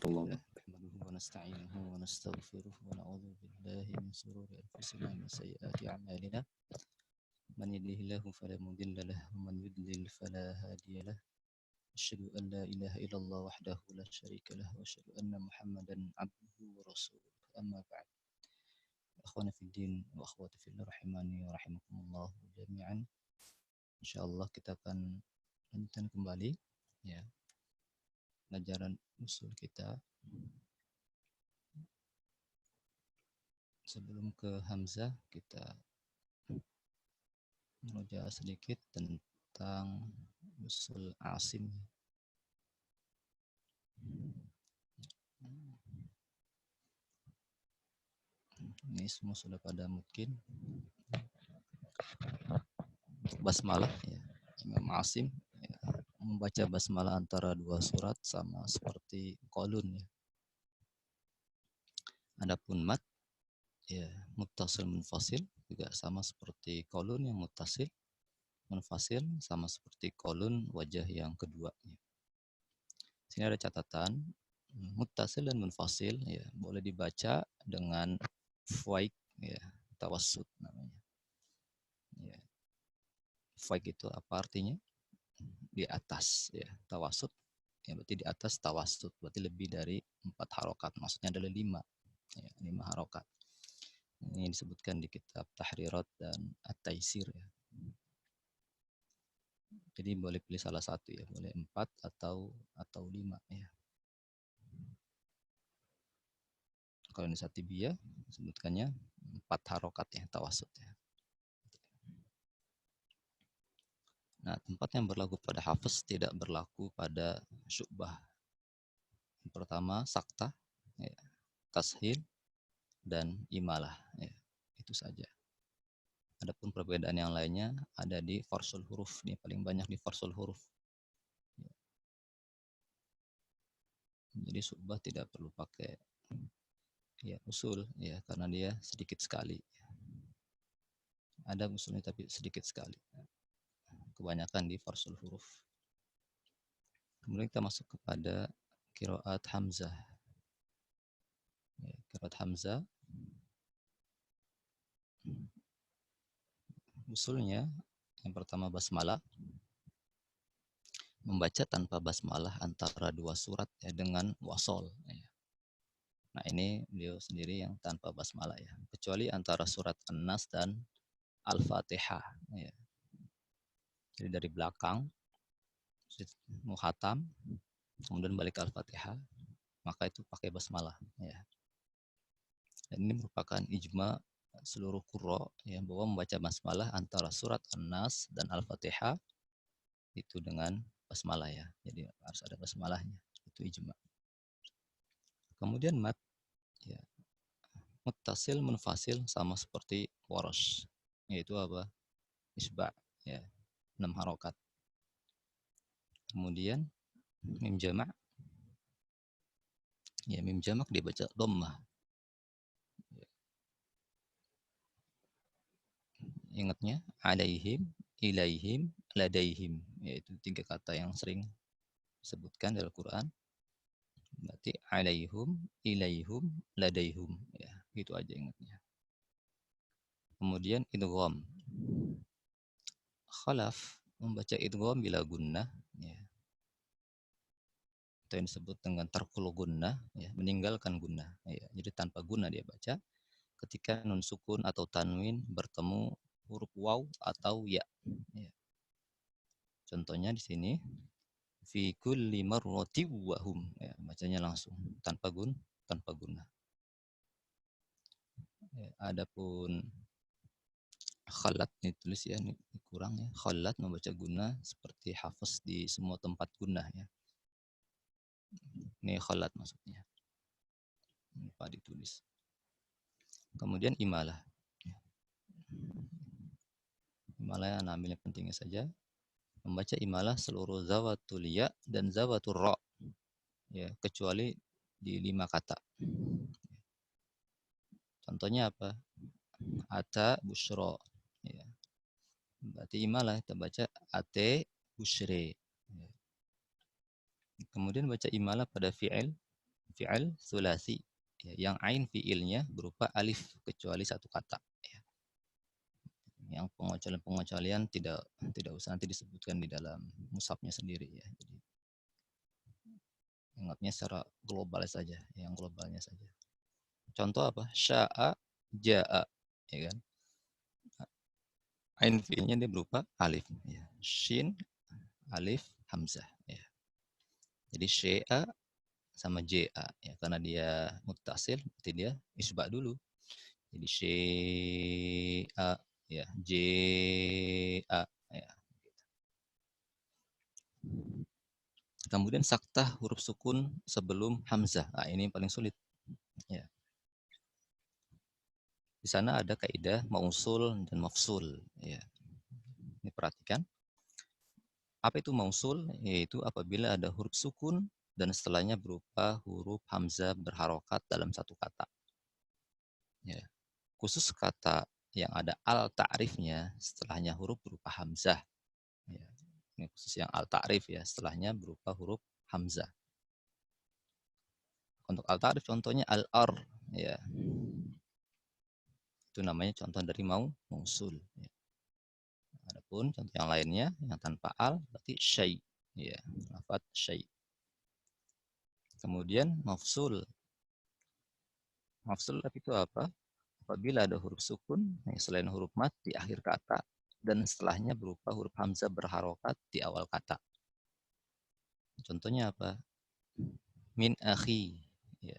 الله. نحمده ونستعينه ونستغفره ونعوذ بالله من شرور أنفسنا ومن سيئات أعمالنا من يهده الله فلا مضل له ومن يضلل فلا هادي له أشهد أن لا إله إلا الله وحده لا شريك له وأشهد أن محمدا عبده ورسوله أما بعد أخوانا في الدين وأخواتي في الله rahimani wa rahimakumullah jami'an. Insyaallah kita akan lanjutkan kembali ya pelajaran usul kita. Sebelum ke Hamzah, kita merujuk sedikit tentang usul asim. Ini semua sudah pada mungkin basmalah ya. Imam Asim ya, membaca basmalah antara dua surat sama seperti qalun ya. Adapun mat ya muttasil munfasil juga sama seperti qalun yang muttasil munfasil sama seperti qalun wajah yang kedua ya. Sini ada catatan muttasil dan munfasil ya boleh dibaca dengan faik ya tawassut namanya. Ya. Faik itu apa artinya? Di atas ya tawassut ya berarti di atas tawassut berarti lebih dari 4 harokat maksudnya adalah 5 ya, 5 harokat. Ini disebutkan di kitab Tahrirat dan At-Taisir ya. Jadi boleh pilih salah satu ya, boleh 4 atau 5 ya. Kalau di Satibiyah sebutkannya 4 harokat ya tawassut ya. Nah, tempat yang berlaku pada hafaz tidak berlaku pada syu'bah. Yang pertama sakta, ya, tashil, dan imalah. Ya, itu saja. Adapun perbedaan yang lainnya ada di farsul huruf. Ini paling banyak di farsul huruf. Ya. Jadi syu'bah tidak perlu pakai ya usul ya karena dia sedikit sekali. Ada usulnya tapi sedikit sekali. Kebanyakan di farsul huruf. Kemudian kita masuk kepada qiraat Hamzah. Ya, qiraat Hamzah usulnya yang pertama basmalah, membaca tanpa basmalah antara dua surat ya dengan wasol ya. Nah ini beliau sendiri yang tanpa basmalah ya, kecuali antara surat An-Nas dan Al-Fatihah ya. Jadi dari belakang muhatam kemudian balik Al-Fatihah maka itu pakai basmalah ya. Dan ini merupakan ijma seluruh qurra ya bahwa membaca basmalah antara surat An-Nas dan Al-Fatihah itu dengan basmalah ya. Jadi harus ada basmalahnya. Itu ijma. Kemudian mat ya. Muttasil munfasil sama seperti waras. Yaitu apa? Isba ya. 6 harokat. Kemudian mim jamak ya mim jamak dibaca dhammah. Ya. Ingatnya alaihim, ilaihim, ladaihim. Yaitu 3 kata yang sering disebutkan dalam Al-Quran. Berarti alaihum, ilaihum, ladaihum. Ya, gitu aja ingatnya. Kemudian idgham. Khalaf membaca idgham bila gunnah ya. Itu yang disebut dengan tarkul gunnah ya, meninggalkan gunnah ya. Jadi tanpa gunnah dia baca ketika nun sukun atau tanwin bertemu huruf waw atau ya. Ya. Contohnya di sini fi kulli marrati wa hum ya, bacanya langsung tanpa gunnah. Ya, adapun khalat ditulis ya ini kurang ya. Khalat membaca gunnah seperti hafaz di semua tempat gunnah ya. Ini khalat maksudnya. Lupa ditulis. Kemudian imalah. Imalah yang ambil yang pentingnya saja. Membaca imalah seluruh zawatul ya dan zawatul ra. Ya, kecuali di 5 kata. Contohnya apa? Ata busyra. Ya. Berarti imalah kita baca ate busyre. Ya. Kemudian baca imalah pada fi'il fi'il sulasi, ya, yang ain fi'ilnya berupa alif kecuali satu kata. Ya. Yang pengecualian tidak usah nanti disebutkan di dalam mushafnya sendiri ya. Jadi ingatnya secara global saja, yang globalnya saja. Contoh apa? Sya'a, ja'a, ya kan? Ain fi'ilnya dia berupa alif, ya. Shin, alif, hamzah, ya. Jadi sya'a sama JA ya, karena dia muttasil berarti dia isba dulu. Jadi syai'a ya, JA ya. Kemudian saktah huruf sukun sebelum hamzah. Nah, ini yang paling sulit ya. Di sana ada kaidah mausul dan mafsul ya. Ini perhatikan. Apa itu mausul? Yaitu apabila ada huruf sukun dan setelahnya berupa huruf hamzah berharokat dalam satu kata. Ya. Khusus kata yang ada al ta'rifnya setelahnya huruf berupa hamzah. Ya. Ini khusus yang al ta'rif ya, setelahnya berupa huruf hamzah. Untuk al ta'rif contohnya al-ar ya. Itu namanya contoh dari mausul ya. Adapun contoh yang lainnya yang tanpa al berarti syai ya, lafaz syai. Kemudian mafsul. Mafsul itu apa? Apabila ada huruf sukun selain huruf mat di akhir kata dan setelahnya berupa huruf hamzah berharokat di awal kata. Contohnya apa? Min akhi ya.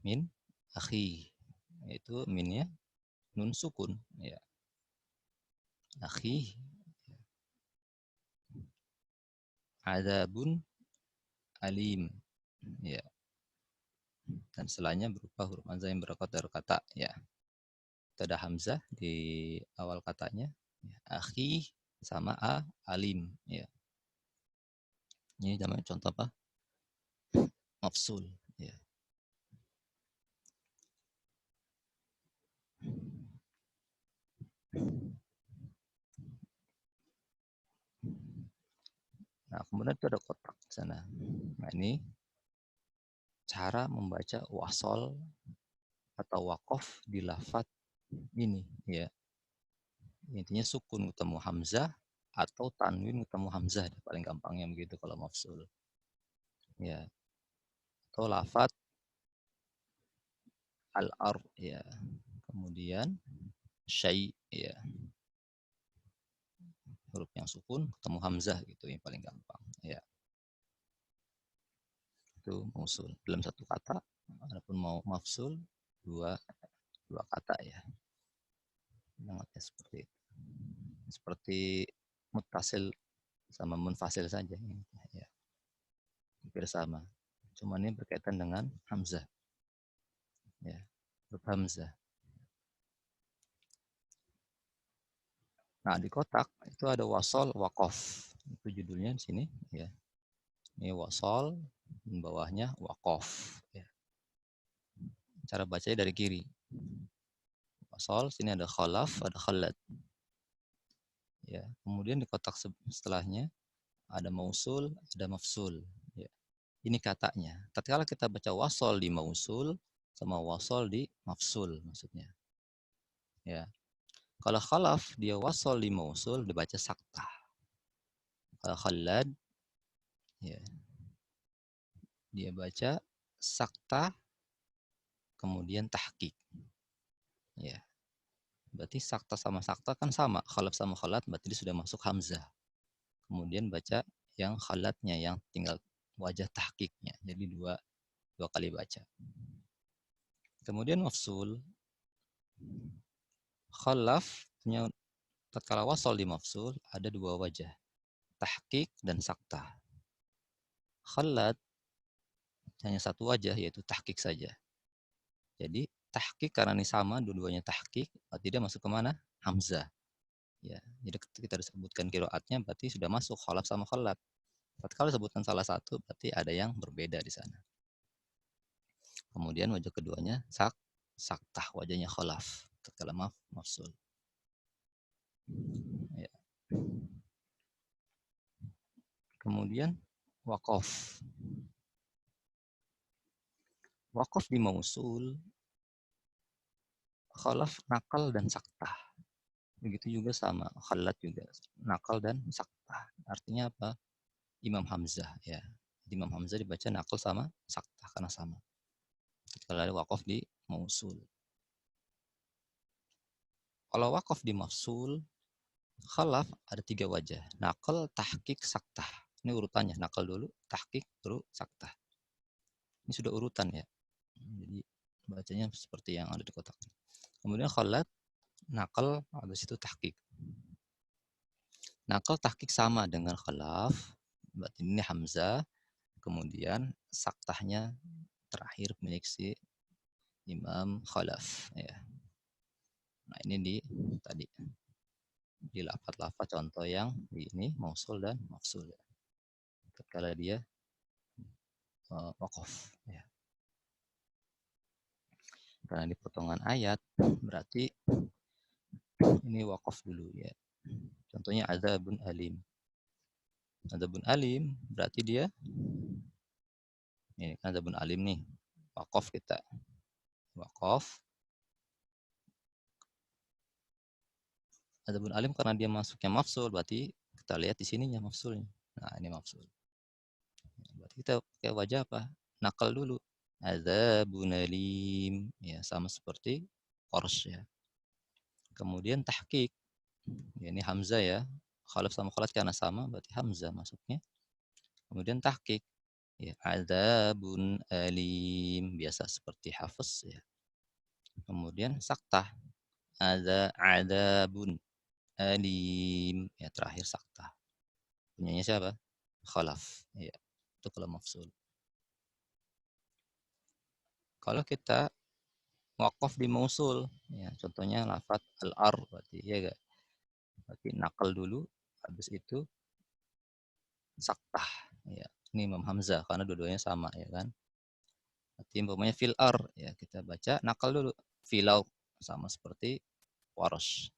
Min akhi. Itu minnya nun sukun ya. Akhi. Adzabun alim ya. Dan setelahnya berupa huruf hamzah yang berharokat dari kata ya. Itu ada hamzah di awal katanya. Ya. Akhi sama alim ya. Ini namanya contoh apa? Mafsul ya. Nah, kemudian itu ada kotak di sana. Nah, ini cara membaca wasol atau wakof di lafaz ini ya. Intinya sukun ketemu hamzah atau tanwin ketemu hamzah, paling gampangnya begitu kalau mafsul. Ya. Atau lafaz al-ar ya. Kemudian syai ya. Huruf yang sukun ketemu hamzah gitu yang paling gampang ya. Itu mausul dalam satu kata, adapun mau mafsul dua kata ya. Namanya seperti itu. Seperti muttasil sama munfasil saja ya. Hampir sama. Cuma ini berkaitan dengan hamzah. Ya, huruf hamzah. Nah, di kotak itu ada wasol wakof. Itu judulnya di sini ya. Ini wasol, di bawahnya wakof ya. Cara bacanya dari kiri. Wasol, sini ada khalaf, ada khalad. Ya, kemudian di kotak setelahnya ada mausul, ada mafsul. Ya. Ini katanya. Tatkala kita baca wasol di mausul sama wasol di mafsul maksudnya. Ya. Kalau khalaf dia wasol di mausul dibaca saktah. Kalau khalad ya dia baca saktah kemudian tahqiq. Ya. Berarti sakta sama sakta kan sama. Khalaf sama khalat berarti dia sudah masuk hamzah. Kemudian baca yang khalatnya yang tinggal wajah tahqiqnya. Jadi dua kali baca. Kemudian mafsul khalaf tatkala wasal di mafsul ada dua wajah. Tahqiq dan sakta. Khalat hanya satu wajah yaitu tahqiq saja. Jadi tahqiq karena ini sama dua-duanya tahqiq berarti dia masuk ke mana? Hamzah. Ya, jadi kita disebutkan qiraatnya berarti sudah masuk khalaf sama khalat. Tatkala disebutkan salah satu berarti ada yang berbeda di sana. Kemudian wajah keduanya saktah, wajahnya khalaf. Tatkala mafsul. Ya. Kemudian waqaf. Wakaf di mausul, khalaf, nakal, dan saktah. Begitu juga sama, khalat juga, nakal dan saktah. Artinya apa? Imam Hamzah ya. Imam Hamzah dibaca nakal sama saktah karena sama. Kalau ada wakaf di mausul. Kalau wakaf di mafsul, khalaf ada 3 wajah. Nakal, tahqiq, saktah. Ini urutannya. Nakal dulu, tahqiq, baru saktah. Ini sudah urutan ya. Jadi bacanya seperti yang ada di kotak. Kemudian khalat, nakal, habis itu tahqiq. Nakal, tahqiq sama dengan khalaf. Berarti ini Hamzah. Kemudian saktahnya terakhir milik si Imam Khalaf. Ya. Nah ini tadi di lafaz-lafaz contoh yang di ini mausul dan mafsul ya. Tatkala dia waqaf ya. Karena di potongan ayat berarti ini waqaf dulu ya. Contohnya adzabun alim. Adzabun alim berarti dia ini kan adzabun alim nih. Waqaf kita. Waqaf. Adzabun alim karena dia masuknya mafsul berarti kita lihat di sininya mafsulnya. Nah, ini mafsul. Berarti kita pakai wajah apa? Nakal dulu. Adzabun alim. Ya, sama seperti Warsh ya. Kemudian tahqiq. Ya, ini Hamzah ya. Khalaf sama khalat karena sama, berarti Hamzah masuknya. Kemudian tahqiq. Ya, adzabun alim. Biasa seperti Hafiz ya. Kemudian saktah. Adzabun alim. Ya, terakhir saktah. Punyanya siapa? Khalaf. Ya, itu kalau mafsul. Kalau kita waqaf di mausul, ya, contohnya lafaz al-ar, berarti ya gak? Berarti nakal dulu, habis itu saktah. Ya, ini Imam Hamzah karena dua-duanya sama ya kan. Berarti umpamanya fil ar, ya kita baca nakal dulu. Filau sama seperti warosh.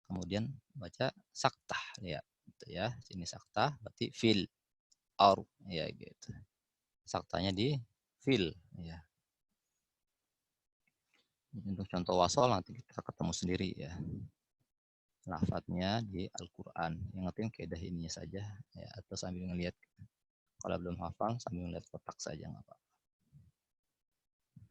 Kemudian baca saktah ya. Gitu ya. Sini saktah berarti fil ar ya gitu. Saktanya di fil ya. Untuk contoh wasol nanti kita ketemu sendiri ya. Lafadznya di Al-Quran. Yang penting keedah ininya saja ya, atau sambil ngelihat. Kalau belum hafal sambil ngelihat kotak saja nggak apa-apa.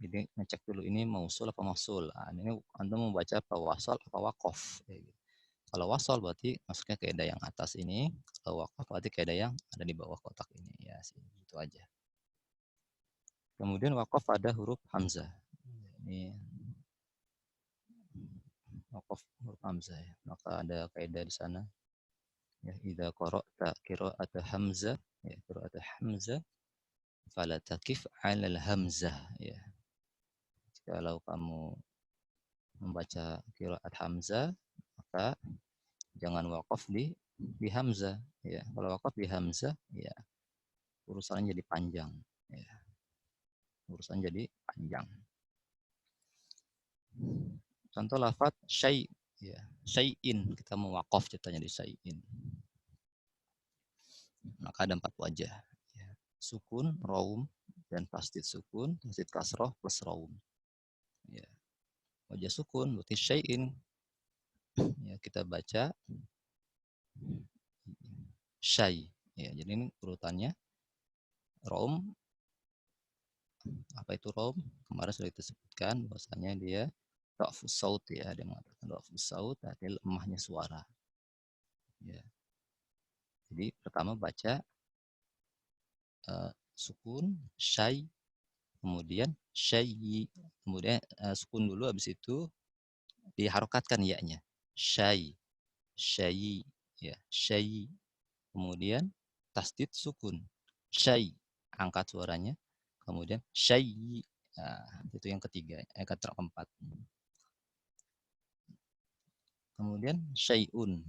Jadi ngecek dulu ini mausul apa mafsul. Nah, ini Anda membaca apa wasal apa wakof. Ya, gitu. Kalau wasal berarti masuknya keedah yang atas ini. Kalau wakof berarti keedah yang ada di bawah kotak ini. Ya, itu aja. Kemudian wakof ada huruf hamzah. Ini wakof huruf hamzah ya. Maka ada keedah di sana. Ya, idza qara'ta qira'ata hamzah, ya, qira'ata hamzah fala takif 'alal hamzah ya. Kalau kamu membaca qiraat hamzah, maka jangan wakaf di hamzah ya. Kalau wakaf di hamzah ya urusannya jadi panjang ya. Urusan jadi panjang. Contoh lafaz syai ya. Syai'in kita mau wakaf ceritanya di syai'in. Maka ada 4 wajah ya. Sukun, raum, dan tasdid sukun, tasdid kasroh plus raum. Ya. Wajah sukun berarti syai'in. Ya, kita baca syai. Ya, jadi ini urutannya raum. Apa itu raum? Kemarin sudah kita sebutkan bahwasanya dia dhafus saut ya, dia mengatakan dhafus saut artinya lemahnya suara. Ya. Jadi pertama baca sukun syai, kemudian syai, kemudian sukun dulu habis itu diharokatkan ya-nya. Syai, syai, ya, syai. Kemudian tasdid sukun. Syai, angkat suaranya. Kemudian syai. Nah, itu yang ketiga, kata keempat. Kemudian syai'un.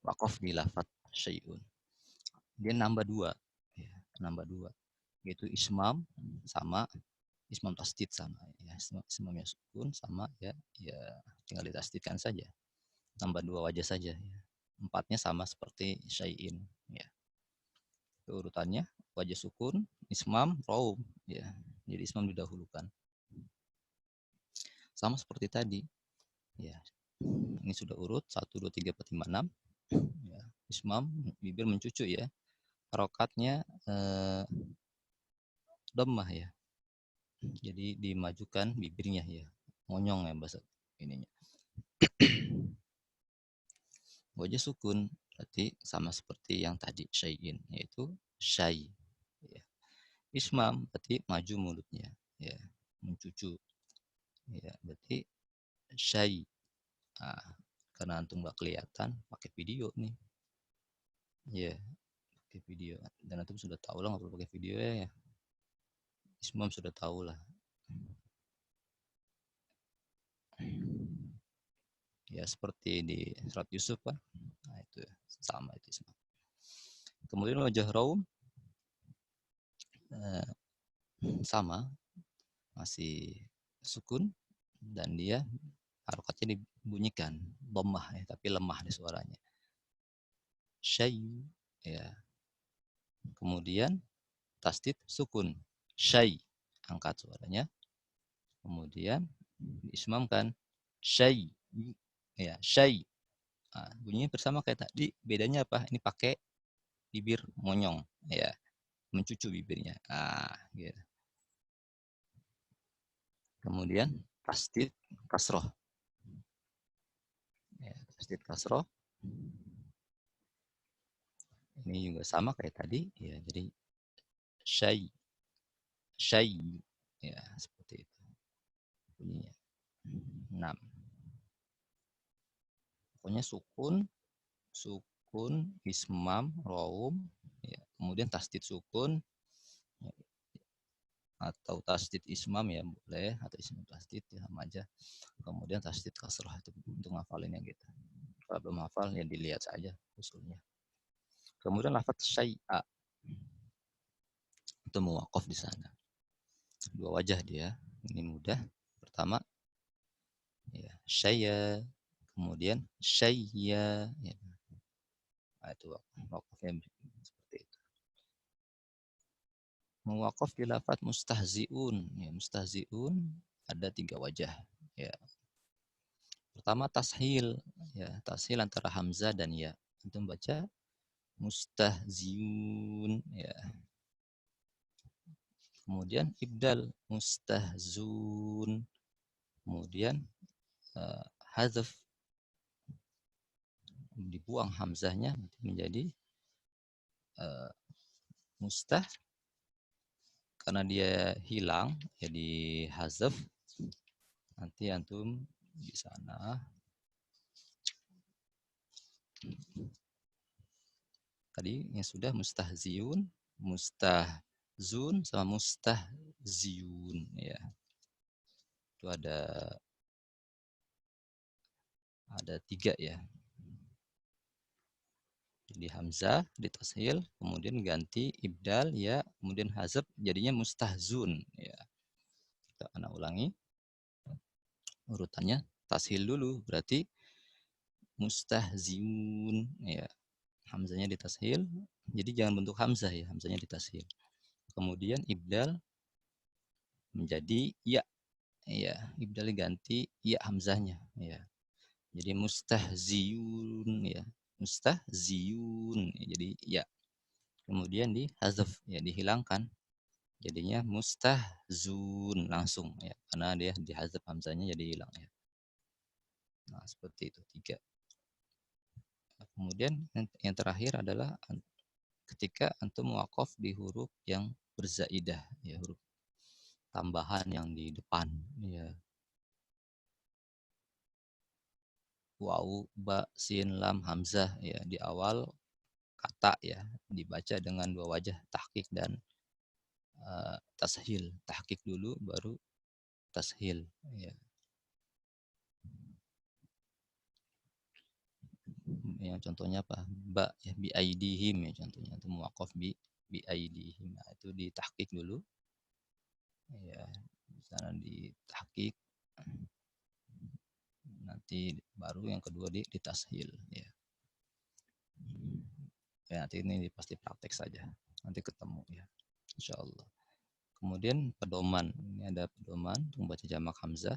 Wakaf di lafaz syai'un. Dia nambah 2. Ya, nambah 2. Yaitu ismam sama ismam tasdid sama ya. Ismamnya sukun sama ya tinggal ditasdidkan saja. Nambah 2 wajah saja ya. 4-nya sama seperti syai'in ya. Itu urutannya wajah sukun, ismam, raum ya. Jadi ismam didahulukan. Sama seperti tadi. Ya. Ini sudah urut 1 2 3 4 5 6. Ya. Ismam bibir mencucu ya. Harokatnya dhammah ya. Jadi dimajukan bibirnya ya. Monyong ya bahasa ininya. Wajah sukun berarti sama seperti yang tadi syai'in, yaitu syai. Ya. Ismam berarti maju mulutnya, ya, mencucu. Ya, berarti syai. Nah, karena antum nggak kelihatan, pakai video nih. Ya, pakai video. Dan antum sudah tahu lah nggak perlu pakai video ya. Ismam sudah tahu lah. Ya seperti di surat Yusuf kan. Nah, itu sama itu ismam. Kemudian wajah raum sama, masih sukun dan dia harokatnya dibunyikan dhammah ya, tapi lemah di suaranya. Syai ya. Kemudian tasdid sukun syai, angkat suaranya. Kemudian diismamkan syai ya, syai. Nah, bunyinya bersama kayak tadi, bedanya apa? Ini pakai bibir monyong ya, mencucu bibirnya. Ah, gitu. Kemudian tasdid kasroh. Ya, tasdid kasroh. Ini juga sama kayak tadi ya, jadi syai syai ya, seperti itu bunyinya. 6. Pokoknya sukun, ismam, raum ya. Kemudian tasdid sukun ya, atau tasdid ismam ya boleh, atau ismam tasdid ya sama aja. Kemudian tasdid kasrah itu untuk ngafalinnya gitu. Kalau belum hafal ya dilihat saja usulnya. Kemudian lafaz syai'a itu muwaqaf di sana. 2 wajah dia. Ini mudah. Pertama ya syai'a, kemudian syai'a ya. Nah, itu wakafnya seperti itu. Muwaqaf di lafaz mustahziun ya, mustahziun ada 3 wajah ya. Pertama tashil ya, tashil antara hamzah dan ya. Antum baca mustahziun ya. Kemudian ibdal mustahzun. Kemudian hazaf, dibuang hamzahnya menjadi mustah, karena dia hilang ya di hazaf. Nanti antum di sana tadi yang sudah mustahziun, mustahzun sama mustahziun ya. Itu ada 3 ya. Jadi hamzah ditashil, kemudian ganti ibdal ya, kemudian hazaf jadinya mustahzun ya. Kita anak ulangi urutannya. Tashil dulu berarti mustahziun ya. Hamzahnya ditashil, jadi jangan bentuk hamzah ya, hamzahnya ditashil. Kemudian ibdal menjadi ya. Ya, ibdal ganti ya hamzahnya ya. Jadi mustahziun ya. Mustahziun ya, jadi ya. Kemudian di hazaf ya, dihilangkan. Jadinya mustahzun langsung ya, karena dia di hazaf hamzahnya jadi hilang ya. Nah, seperti itu 3. Nah, kemudian yang terakhir adalah ketika antum waqaf di huruf yang berzaidah ya, huruf tambahan yang di depan ya. Waw, ba, sin, lam, hamzah ya, di awal kata ya, dibaca dengan 2 wajah, tahqiq dan tashil. Tahqiq dulu baru tashil ya. Yang contohnya apa? Ba ya, bi aidihim ya contohnya, itu muwaqaf bi aidihim. Nah, itu ditahqiq dulu. Ya, di sana ditahqiq. Nanti baru yang kedua ditashil ya. Ya, nanti ini pasti praktek saja. Nanti ketemu ya. Insyaallah. Kemudian pedoman. Ini ada pedoman untuk membaca jamak hamzah.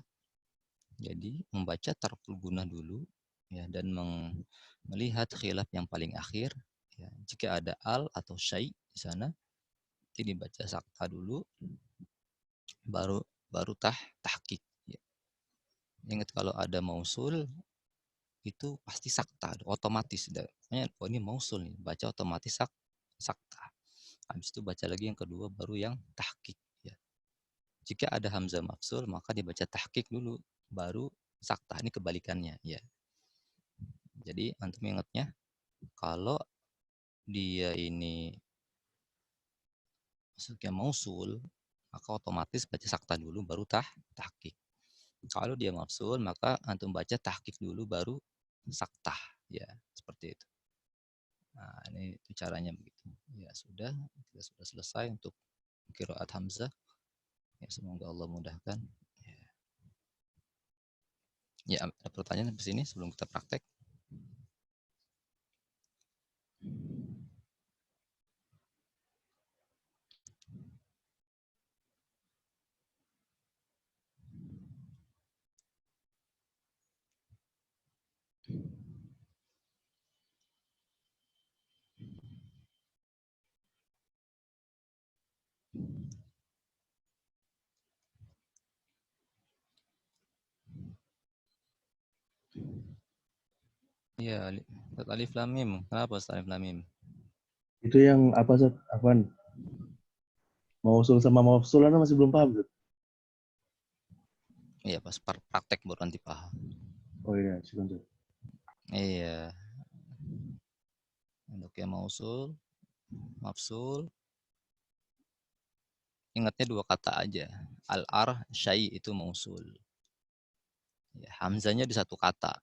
Jadi membaca tarkul gunah dulu ya, dan melihat khilaf yang paling akhir ya. Jika ada al atau syai di sana, itu dibaca sakta dulu, baru tahqiq ya. Ingat kalau ada mausul itu pasti sakta, otomatis. Pokoknya oh ini mausul nih, baca otomatis sakta. Habis itu baca lagi yang kedua baru yang tahqiq ya. Jika ada hamzah mafsul maka dibaca tahqiq dulu baru sakta. Ini kebalikannya ya. Jadi antum ingatnya kalau dia ini masuknya mausul maka otomatis baca sakta dulu baru tahqiq. Kalau dia mafsul maka antum baca tahqiq dulu baru sakta ya, seperti itu. Nah, ini itu caranya begitu. Ya sudah, kita sudah selesai untuk qiraat hamzah. Ya, semoga Allah mudahkan. Ya, ada pertanyaan di sini sebelum kita praktek? Iya, alif lam mim. Kenapa alif lam mim? Itu yang apa, Zat? Apaan? Mausul sama mafsul masih belum paham, Zat. Iya, pas praktek baru nanti paham. Oh iya, sebentar. Iya. Untuk yang mausul, mafsul, ingatnya dua kata aja. Al-ar, syai itu mausul. Ya, hamzanya di satu kata.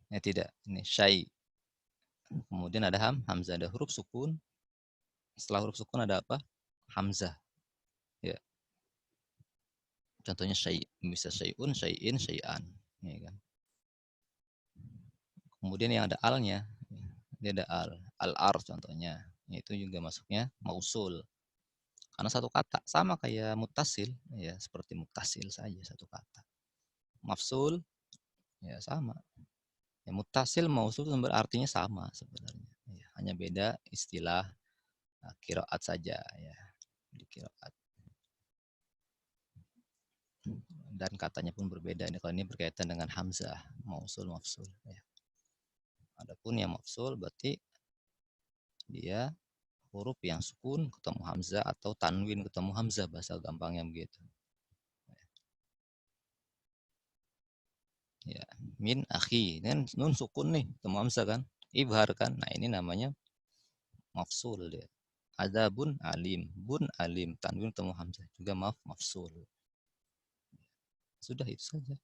Ya tidak, ini syai. Kemudian ada hamzah, ada huruf sukun. Setelah huruf sukun ada apa? Hamzah. Ya. Contohnya syai, bisa syai'un, syai'in, syai'an. Ya kan? Kemudian yang ada alnya, dia ada al-ar contohnya. Itu juga masuknya mausul. Karena satu kata, sama kayak mutasil, ya seperti mutasil saja satu kata. Mafsul, ya sama. Ya, mutasil, mausul artinya sama sebenarnya. Ya, hanya beda istilah qiraat saja ya. Di qiraat. Dan katanya pun berbeda. Ini kalau ini berkaitan dengan hamzah, mausul, mafsul. Ya. Adapun yang mafsul berarti dia huruf yang sukun ketemu hamzah atau tanwin ketemu hamzah, bahasa gampangnya begitu. Ya, min akhi kan nun sukun nih ketemu hamzah kan, ibhar kan. Nah, ini namanya mafsul dia. Ada bun alim, tanwin ketemu hamzah juga mafsul. Sudah itu saja.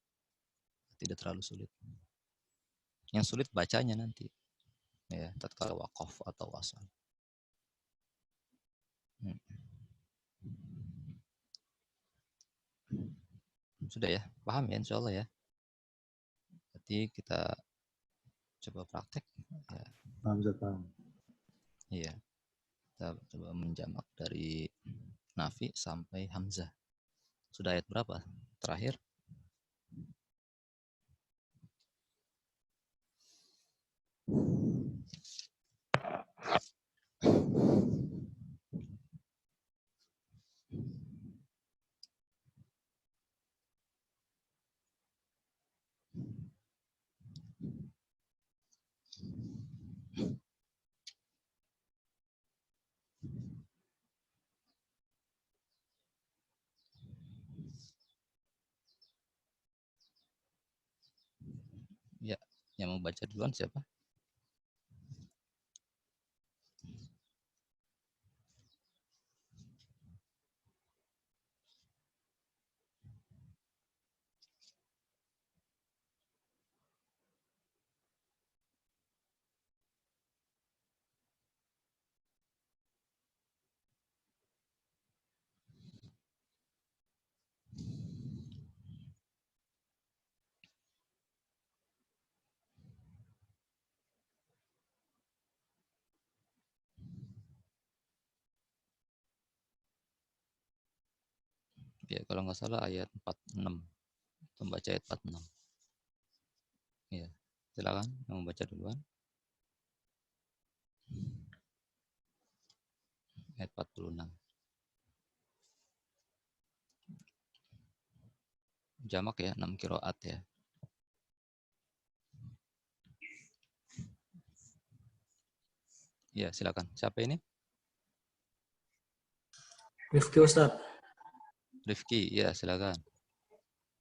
Tidak terlalu sulit. Yang sulit bacanya nanti. Ya, tatkala waqaf atau wasal. Sudah ya, paham ya insyaallah ya. Berarti kita coba praktek ya. Paham. Iya. Kita coba menjamak dari nafi sampai hamzah. Sudah ayat berapa? Terakhir? Ya, yang mau baca duluan siapa? Ya, kalau nggak salah ayat 46. Membaca ayat 46. Ya, silakan yang membaca duluan. Ayat 46. Jamak ya, 6 qiraat ya. Ya, silakan. Siapa ini? Rifki Ustaz. Rifki, ya silakan.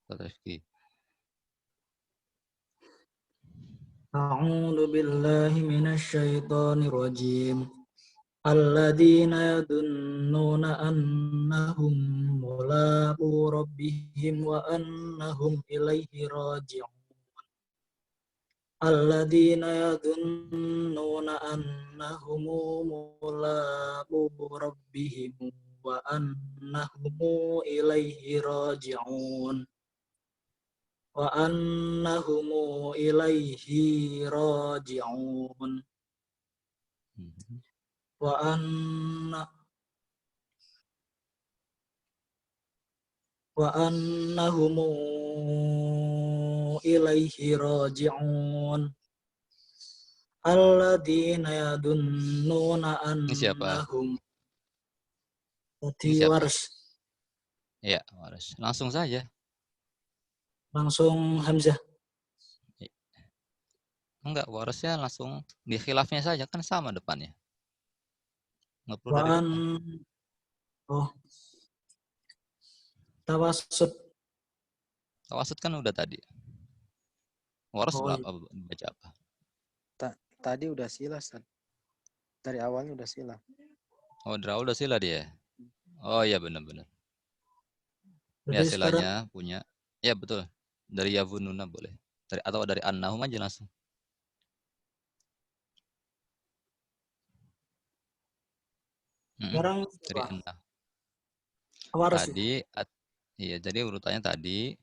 Ustaz Rifki. A'udzu billahi minasyaitonir rajim. Alladzina yadunnuna annahum mulaqu rabbihim wa annahum ilaihi raji'un. Alladzina yadunnuna annahum mulaqu rabbihim wa annahum ilaihi raji'un. Wa annahum ilaihi raji'un. Wa annahum ilaihi raji'un. Alladzina yadunnuna Ini siapa? annahum Ini siapa? waris. Ya, waris. Langsung saja. Langsung Hamzah. Enggak, warisnya langsung di khilafnya saja, kan sama depannya. Nggak perlu dari depan. Oh. Tawassut. Tawassut kan udah tadi. Waris Oh, iya. baca apa? Tadi udah sila, Ustaz. Dari awalnya udah sila. Oh, dari awal udah sila dia. Oh iya, benar-benar. Ya, Berarti sekarang silanya punya. Ya, betul. Dari yavununa boleh. Atau dari annahum aja langsung. sekarang Dari apa? annah. Waris. Tadi, iya, jadi urutannya tadi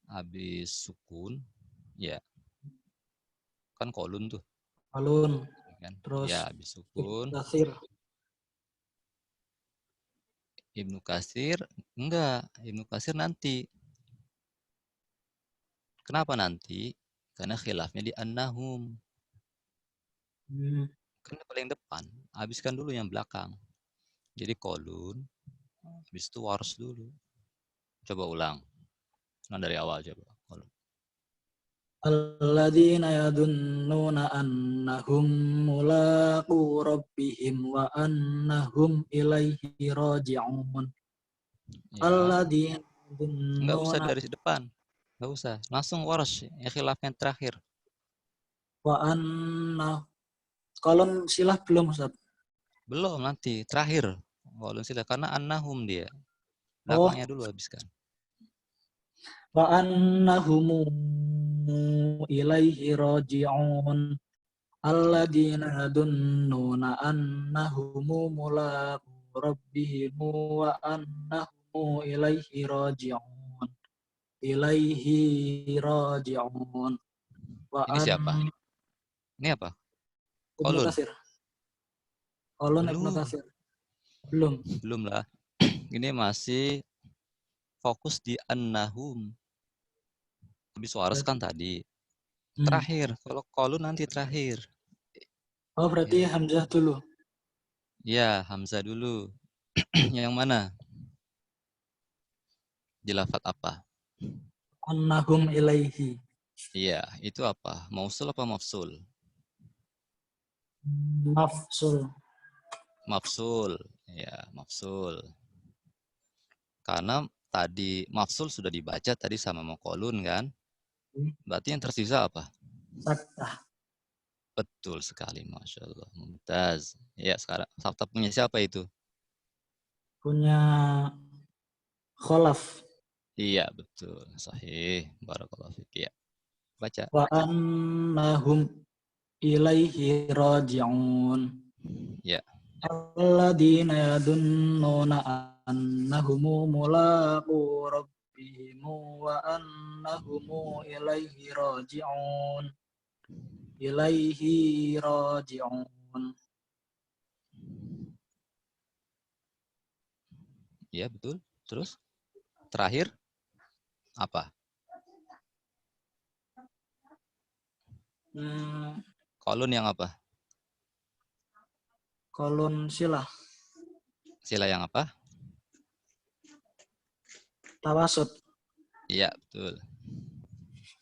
habis sukun, ya, kan kolun tuh, Alun. kan? Terus Ya, habis sukun. Katsir. Ibnu Katsir, enggak. Ibnu Katsir nanti. Kenapa nanti? Karena khilafnya di annahum. Kan paling depan. Habiskan dulu yang belakang. Jadi kolun, habis itu waris dulu. Coba ulang. Nah, dari awal coba. Kolun. Alladzina yadunnuna annahum mulaqu rabbihim wa annahum ilaihi raji'un. Ya. Alladzina Enggak usah yadunnuna dari depan. Enggak usah. Langsung waris. Yang khilafnya terakhir. wa anna. Kolom silah belum, Ustaz? Belum, nanti. Terakhir. Kolun sila. Karena annahum dia. Oh, Belakangnya dulu habiskan. wa annahum ilaihi raji'un. Alladzina yadunnuna annahum mulaqu rabbihim wa annahum ilaihi raji'un. Ilaihi raji'un. Wa Ini siapa? Ini apa? Ibnu Kolun. Katsir. Kolun Ibnu Belum. Katsir. Belum. Belum lah. Ini masih fokus di annahum. Habis waras kan tadi. Terakhir. Kalau kolun nanti terakhir. Oh, berarti Ya. Hamzah dulu. Ya, Hamzah dulu. Yang mana? Jilafat apa? Annahum ilaihi. Iya, itu apa? Mausul apa mafsul? Mafsul. Mafsul. Ya, mafsul. Karena tadi mafsul sudah dibaca tadi sama maqolun kan? Berarti yang tersisa apa? Saktah. Betul sekali, Masya Allah. Mumtaz. Ya, sekarang Sabta punya siapa itu? Punya kholaf. Iya, betul. Sahih. Barakallahu fiik. Ya. Baca. Wa annahum ilaihi raji'un. Ya. Alladzina yadunnuna annahum mulaqu rabbihim wa annahum ilaihi raji'un. Ilaihi raji'un. Ya, betul. Terus? terakhir apa? Kolon yang apa? Kolon sila. Sila yang apa? Tawasud. Iya, betul.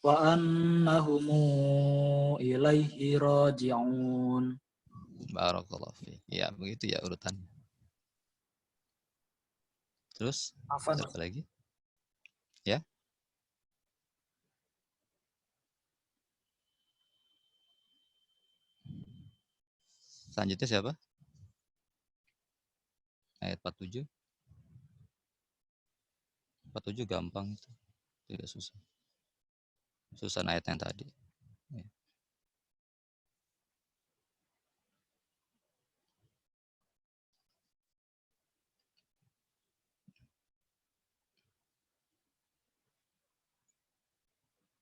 Wa annahumu ilaihi raji'un. Barakallahu fiik. Ya, begitu ya urutannya. Terus, Afan. siapa lagi? Ya. Selanjutnya siapa? Ayat 47. 47 gampang itu. Tidak susah. Susah ayat yang tadi. Ya.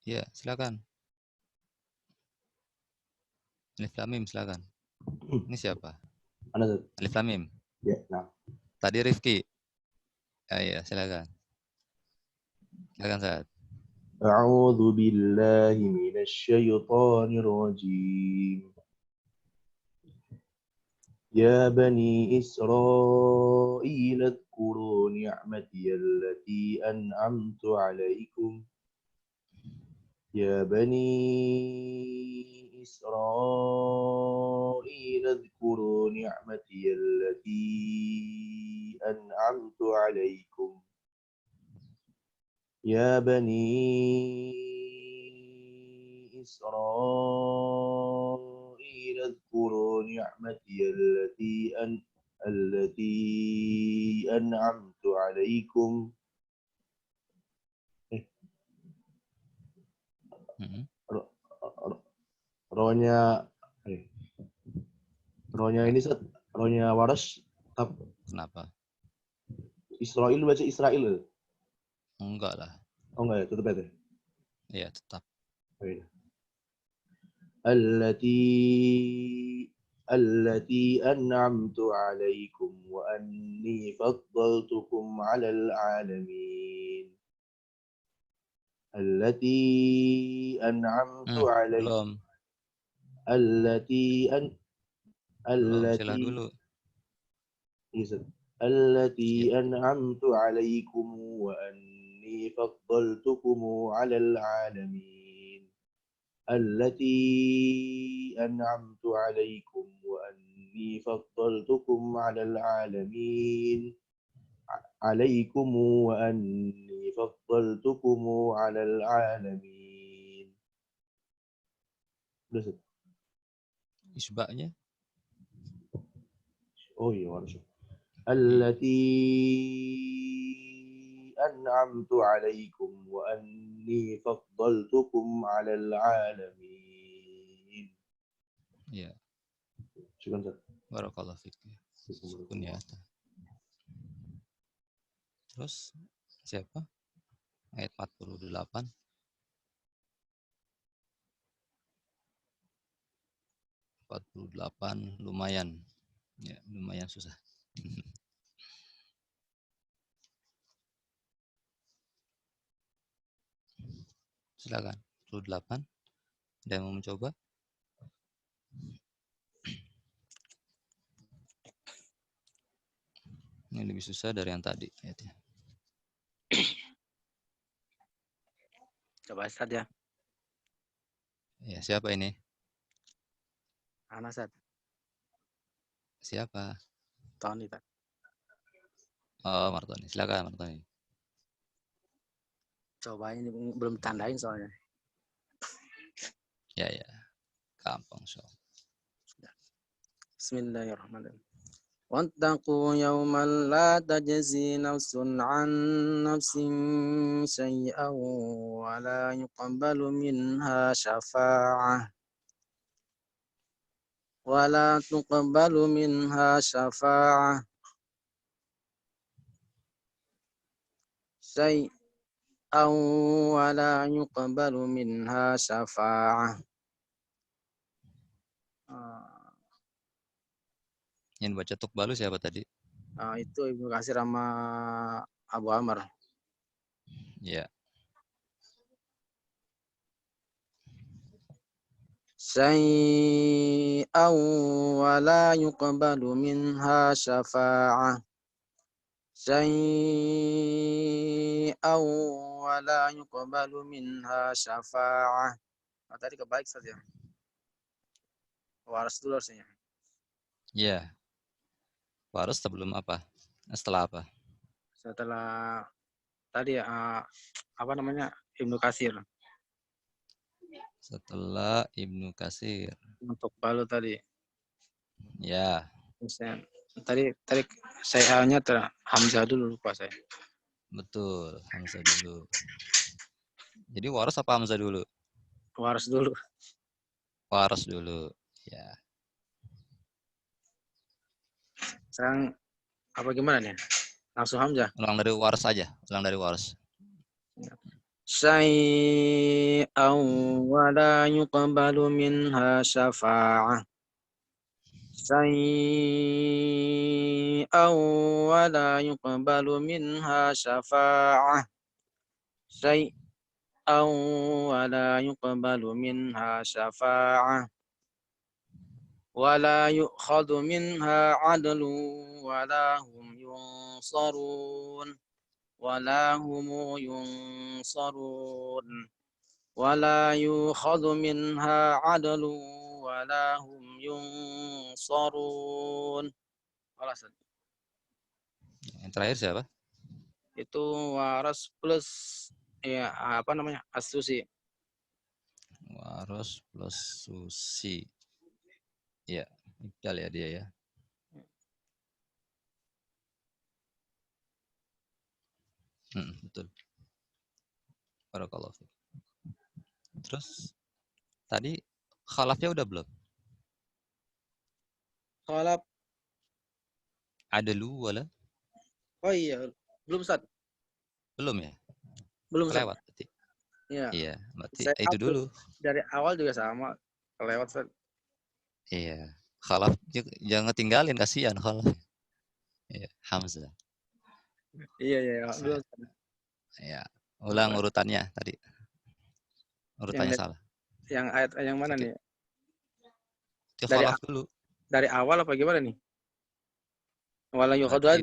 Ya, silakan. Alif Lam Mim, silakan. Ini siapa? Mana Zat? Alif Lam Mim. Ya, nah. Tadi Rifki. Iya, silakan. Silakan Saad. A'udzu billahi minasyaitonir rajim. Ya bani Israil اذكروا نعمتي التي أنعمت عليكم يا بني إسرائيل اذكروا نعمتي التي أنعمت عليكم يا بني إسرائيل اذكروا نعمتي التي أنعمت عليكم Rohnya ini rohnya waras Kenapa? Israel baca Israel. Enggak lah. Oh enggak ya, tetap ya. Iya, tetap. Oh, iya. التي أنعمت عليكم وأني فضلتكم على العالمين التي أنعمت عليكم التي أنعمت عليكم وأني فضلتكم على العالمين التي أنعمت عليكم وأني فضلتكم على العالمين عليكم وأني فضلتكم على العالمين. Isba'nya? Oh iya, harus. التي أنعمت عليكم وأني فضلتكم على العالمين. Iya. Syukran. Barakallahu fiik. Sukun ya. Terus siapa? Ayat 48. 48 lumayan. Ya, lumayan susah. Silakan. 48. Ada yang mau mencoba? Ini lebih susah dari yang tadi ayatnya. Coba Ustaz ya. Ya, siapa ini? Ana Ustaz. Siapa? Tony Pak. Oh, Martoni. Silakan Martoni. Coba ini belum tandain soalnya. Ya. Gampang, insyaallah. Bismillahirrahmanirrahim. Wattaqu yawman la tajzi nafsun an nafsin syai'an wa la yuqbalu minha syafa'ah wa la tuqbalu minha syafa'ah syai'an wa la yuqbalu minha syafa'ah. Yang baca Tuqbalu siapa tadi? Itu Ibnu Katsir sama Abu Amr. Ya. شيئا ولا يقبل منها شفاعة شيئا ولا يقبل منها شفاعة. Nah, tadi kebaik saja. Waras dulu harusnya. Ya. Waras sebelum apa? Setelah apa? Setelah tadi apa namanya Ibnu Katsir Setelah Ibnu Katsir. untuk balu tadi. Ya. Misalnya, tadi saya-nya Hamzah dulu lupa saya. Betul. Hamzah dulu. Jadi waras apa Hamzah dulu? Waras dulu. Waras dulu. Ya. Sekarang apa gimana nih? Langsung Hamzah. Ulang dari waras aja. Ulang dari waras. Syai'an wa la yuqbalu minha syafa'ah. Syai'an wa la yuqbalu minha syafa'ah. Syai'an wa la yuqbalu minha syafa'ah. Wa la yu'khadhu minha 'adlun wa la hum yunsarun. ولا هم ينصرون ولا يؤخذ منها عدل ولا هم ينصرون. Alasan. Yang terakhir siapa? Itu waras plus ya apa namanya? As-Susi. Waras plus Susi. Ya. Ibdal ya dia ya. Betul. Barakallahu fiik. Terus tadi khalafnya udah belum? Khalaf. Adalu wala? Oh iya, belum Ustaz. Belum ya? Belum Ustaz. Kelewat berarti. Iya. Iya, berarti Saya itu dulu. dari awal juga sama. Kelewat Ustaz. Iya. Khalaf jangan tinggalin, kasihan khalaf. Iya, Hamzah. Iya iya, belum. Iya. Ulang urutannya tadi. Urutannya salah. Yang ayat yang mana nih? Itu khalaf dulu. Dari awal apa gimana nih? Wala yukhadu.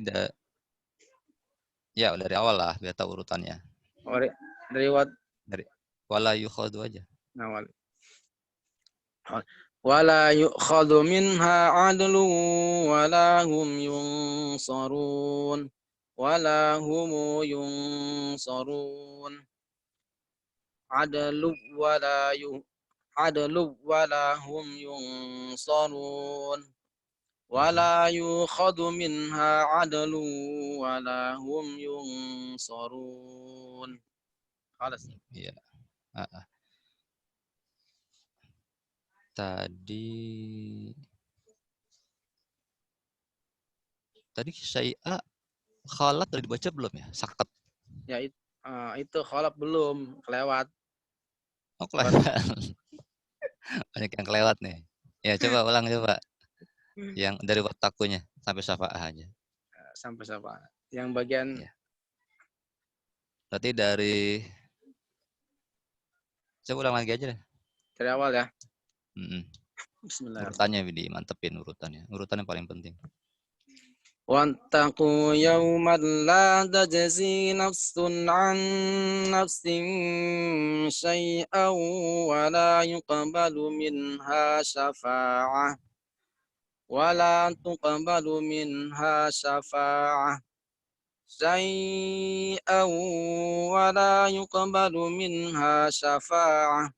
Ya, dari awal lah biar tahu urutannya. Dari what? Dari wala yukhadu aja. Awal. Wala yu'khadhu minha 'adlun wala hum yunsarun. Wala hum yunsarun. 'Adlu wala hum yunsarun. Wala yu'khadhu minha 'adlun wala hum yunsarun. Khalas. Iya. Tadi syai'a khalaf dari dibaca belum ya? Sakat. Ya itu khalaf belum, kelewat. Oh, kelewat. Banyak yang kelewat nih. Ya, coba ulang coba. Yang dari watakunya sampai syafa'ah aja. Sampai siapa? Yang bagian Ya. Berarti dari coba ulang lagi aja deh. dari awal ya. Urutannya dimantepin urutannya. Urutan yang paling penting. Wattaqu yawman la tajzi nafsun an nafsin syai'an wa la yuqbalu minha syafa'ah wa la tuqbalu minha syafa'ah syai'an wa la yuqbalu minha syafa'ah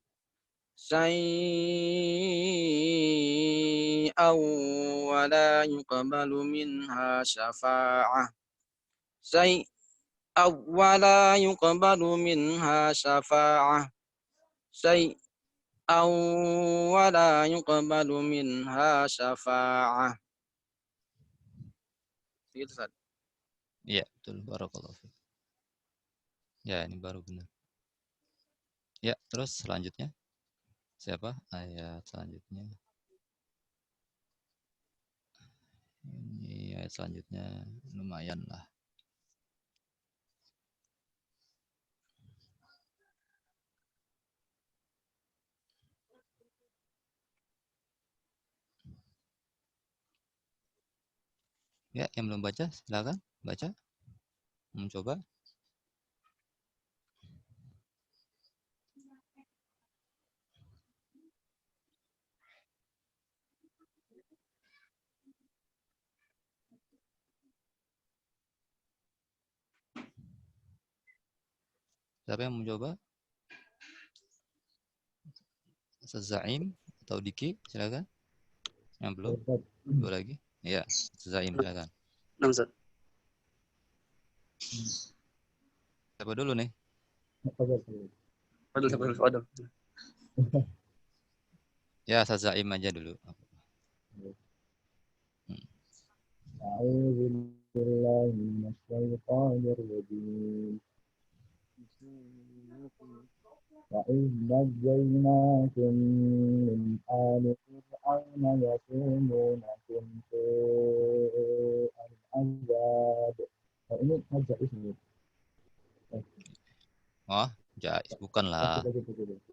شيئا ولا يقبل منها شفاعة شيئا ولا يقبل منها شفاعة شيئا ولا يقبل منها شفاعة. Gitu, Ustaz. Iya, betul. Barakallahu fiik. Ya, ini baru benar. Ya, terus selanjutnya. Siapa? Ayat selanjutnya. Ini ayat selanjutnya lumayan lah. Ya, yang belum baca silakan baca. Mencoba. Siapa yang mencoba? Zaim atau Diki, silakan. Yang belum? Dua lagi. Ya, Zaim silakan. Ustaz. Siapa dulu nih? Fadal. Ya, Zaim aja dulu. أعوذ بالله من الشيطان الرجيم وإذ نجيناكم من آل فرعون يسومونكم سوء العذاب. Ini aja ismi. Oh, Jais, bukanlah.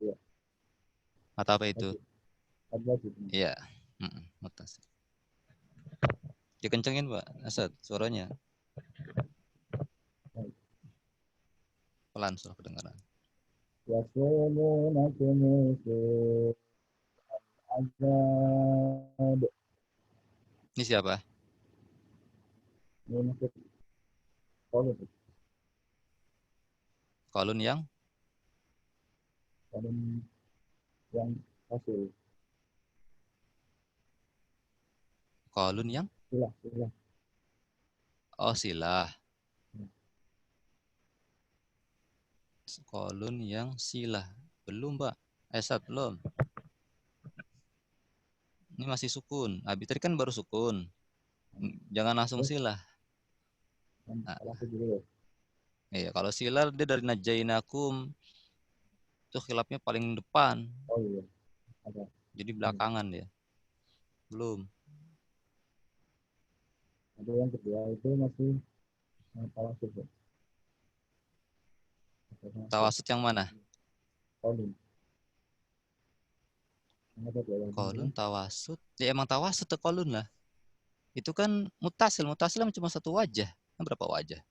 Ya, Atau apa itu? lanjut. Iya. Mutas. Dikencengin, Pak Asad, suaranya. Pelan suara kedengaran. Yasumunakum su'al azab. Ini siapa? Ini maksud kolom. Kolon yang Kolom yang hasil. kolon yang Silah. oh silah. Kolon yang silah. Belum, Pak. Esat belum. Ini masih sukun. Habis tadi kan baru sukun. Jangan langsung silah. Nah, iya, kalau silah dia dari najainakum. Itu khilafnya paling depan. Oh iya. Ada. Jadi belakangan dia. Belum. Ada yang kedua itu masih tawasud. Tawasud yang mana? Kolom. Kolon tawasud. Ya emang tawasud tuh kolon lah. Itu kan mutasil. Mutasil cuma satu wajah. Kan berapa wajah?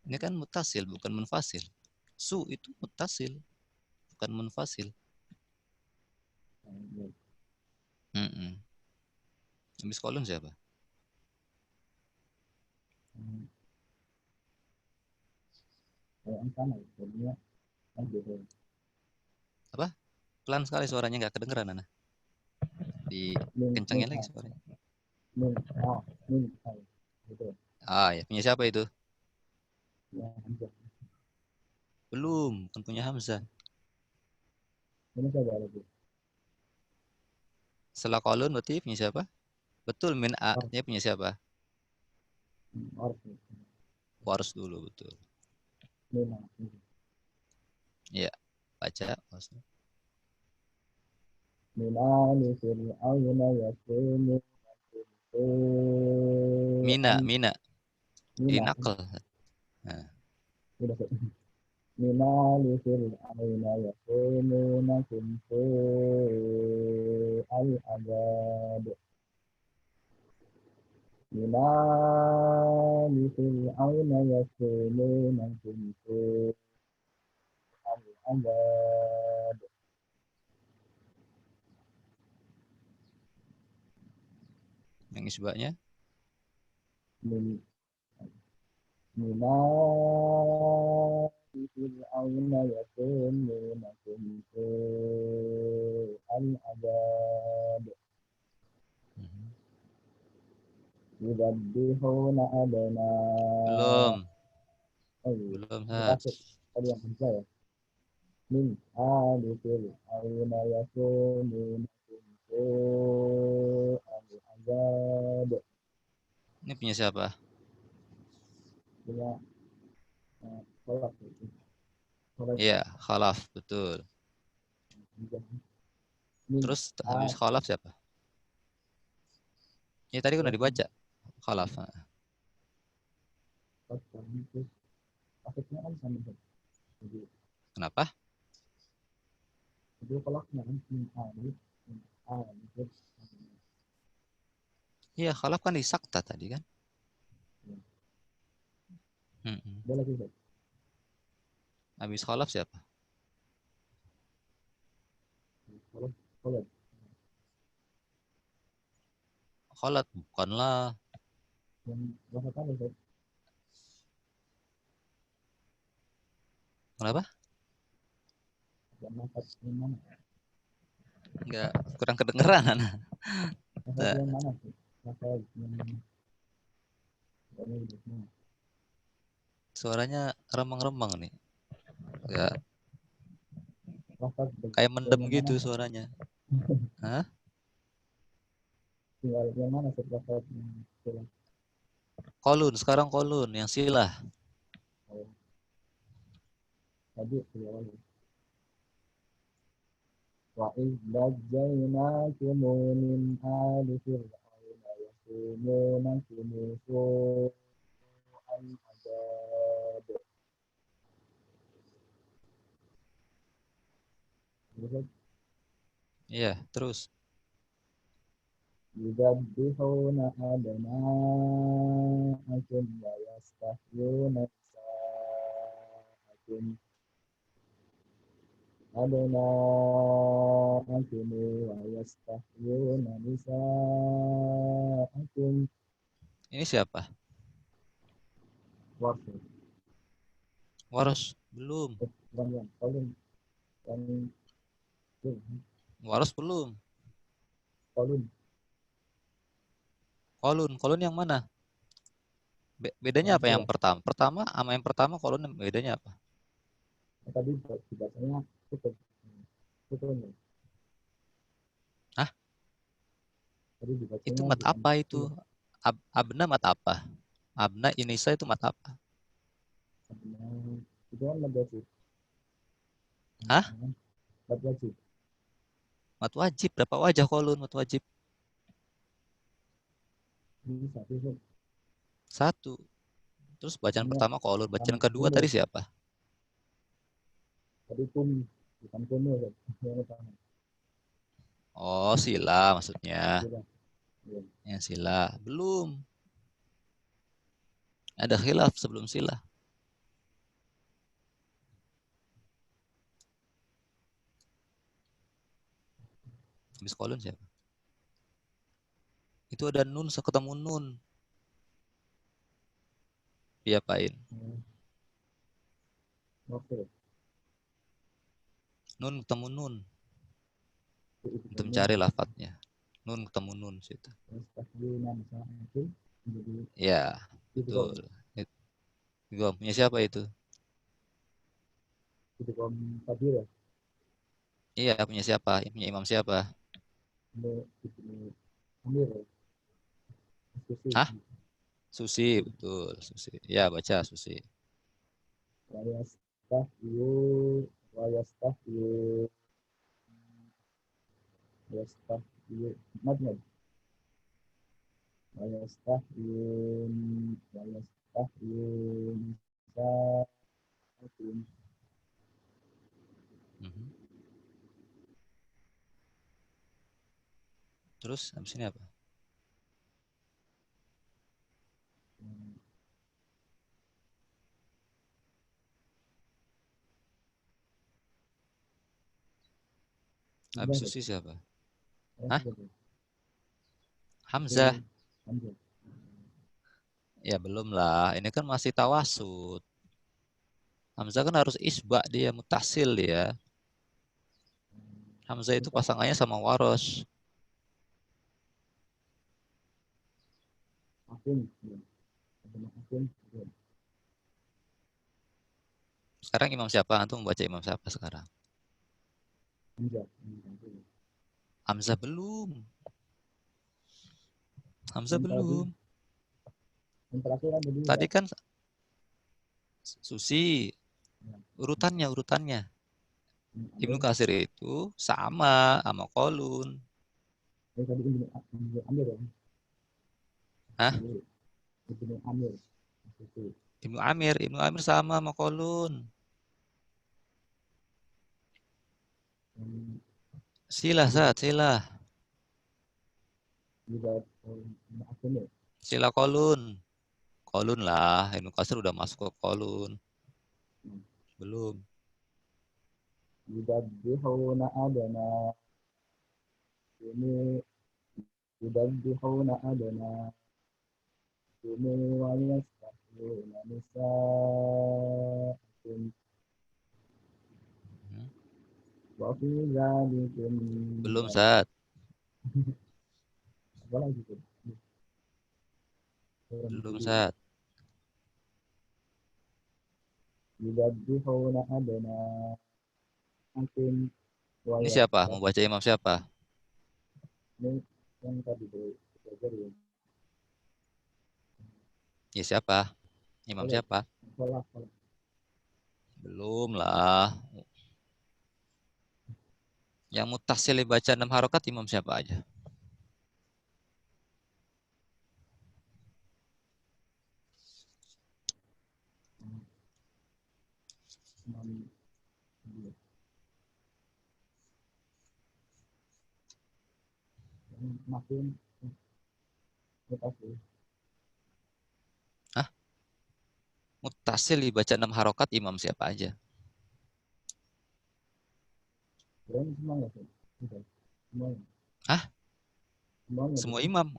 Ini kan mutasil bukan munfasil. Su itu mutasil bukan munfasil. Habis kolon siapa? Apa? Pelan sekali suaranya, nggak kedengeran, Ana. Dikencengin lagi suaranya. Ah, ya, punya siapa itu? Belum, kan punya Hamzah. Setelah kolon berarti punya siapa? Betul, min A. Dia punya siapa? Waris dulu, betul. Ya, baca. Mina. Ini nakal. Nah. Minali fir'auna yasumunakum su'al azab. Minali fir'auna yasumunakum su'al azab. Yang isbahnya? Minali fir'auna yasumunakum su'al azab. Yudabbihuna abna. Belum, Hat. Tadi yang kedua ya. Min ali fir'auna yasumunakum su'al azab. Ini punya siapa? Punya Khalaf. Iya, Khalaf, betul. Terus habis Khalaf siapa? Ya tadi udah dibaca. Khalaf. Kenapa? Iya, Khalaf kan di sakta tadi kan? Ada lagi Ustaz. Habis kholaf siapa? Kholaf. Kholat bukanlah. Yang lafatan Ustaz. Kenapa? Yang lafat yang mana? Enggak, kurang kedengeran. Lafat yang mana sih? Lafat yang mana? Pokoknya gitu. Nah, Suaranya remang-remang nih. Ya, lafat kayak mendem yang gitu mana? suaranya. Hah? Tinggal yang mana Ustaz? Lafat yang jelas. Kolun, sekarang kolun yang silah. Oh. Tadi di awal. Wa idzajjaynakum min ali fir'auna yasumunakum su'al adzab. Terus Iya, terus. yudabbihuna abna'akum wa yastahyuna nisa'akum abna'akum wa yastahyuna nisa'akum. Ini siapa? Warsa. Waros belum. Yang paling yang Waros belum. paling Kolun yang mana? Bedanya apa yang pertama? Pertama sama yang pertama kolun bedanya apa? tadi bacanya tutup tutup. Hah? Tadi dibacanya Itu mat bukan apa itu? Abna mat apa? Abna Inisa itu mat apa? itu kan mad wajib. Hah? Mad wajib. Mat wajib. Berapa wajah kolun mat wajib? Ini satu Satu. Terus bacaan Ini pertama kolun. Bacaan yang kedua dulu. tadi siapa? Tadi kum bukan kum ya. Yang pertama. Oh, sila maksudnya. Sudah. Ya. Yang sila. Belum. Ada khilaf sebelum sila. Habis kolon siapa? Itu ada nun ketemu nun. Diapain? Oke. Nun ketemu nun. Itu Untuk mencari lafadznya. Nun ketemu nun situ. Yastahyuna nisa'akum. Jadi Ya, betul. Itu punya siapa itu? itu kom tadi ya. Iya, punya siapa? Punya imam siapa? Ini Amir ya. Susi. Hah? Susi, betul. Susi. Ya, baca Susi. Wa yastahyu madnya wa yastahyun nisa'akum. Mhm. Terus habis ini apa? Habis Susi siapa? Hah? Hamzah. Hamzah. Ya belum lah. Ini kan masih tawasud. Hamzah kan harus isba dia, mutasil dia. Hamzah itu pasangannya sama waros. Akum. Akum. Sekarang imam siapa? Antum membaca imam siapa sekarang? Hamzah. Hamzah belum. Hamzah Yang belum. Yang terakhir kan Tadi kan Susi. Urutannya. Ibnu Katsir itu sama kolun. Yang tadi Ibnu Amir ya. Hah? Ibnu Amir. Ibnu Amir sama kolun. Silah saat silah. Juga Akum ya. Sila kolun. Kolun lah. Ibnu Katsir udah masuk ke kolun. Belum. yudabbihuna adana. Ini yudabbihuna adana. Ini wa yastahyuna nisa'akum. Wa fi dzalikum. Belum, Sat. Apa lagi tuh? Belum, Sat. Yudabbihuna adana. Akum. Wa Ini siapa? Mau baca imam siapa? Ini yang tadi belajar ya. Ya siapa? Imam Boleh. siapa? Salah. Belum lah. Yang mutasil dibaca 6 harokat imam siapa aja? Makin mutasil. Mutasil dibaca 6 harokat imam siapa aja? Keren semuanya tuh. Semuanya. Hah? Semuanya. Semua imam?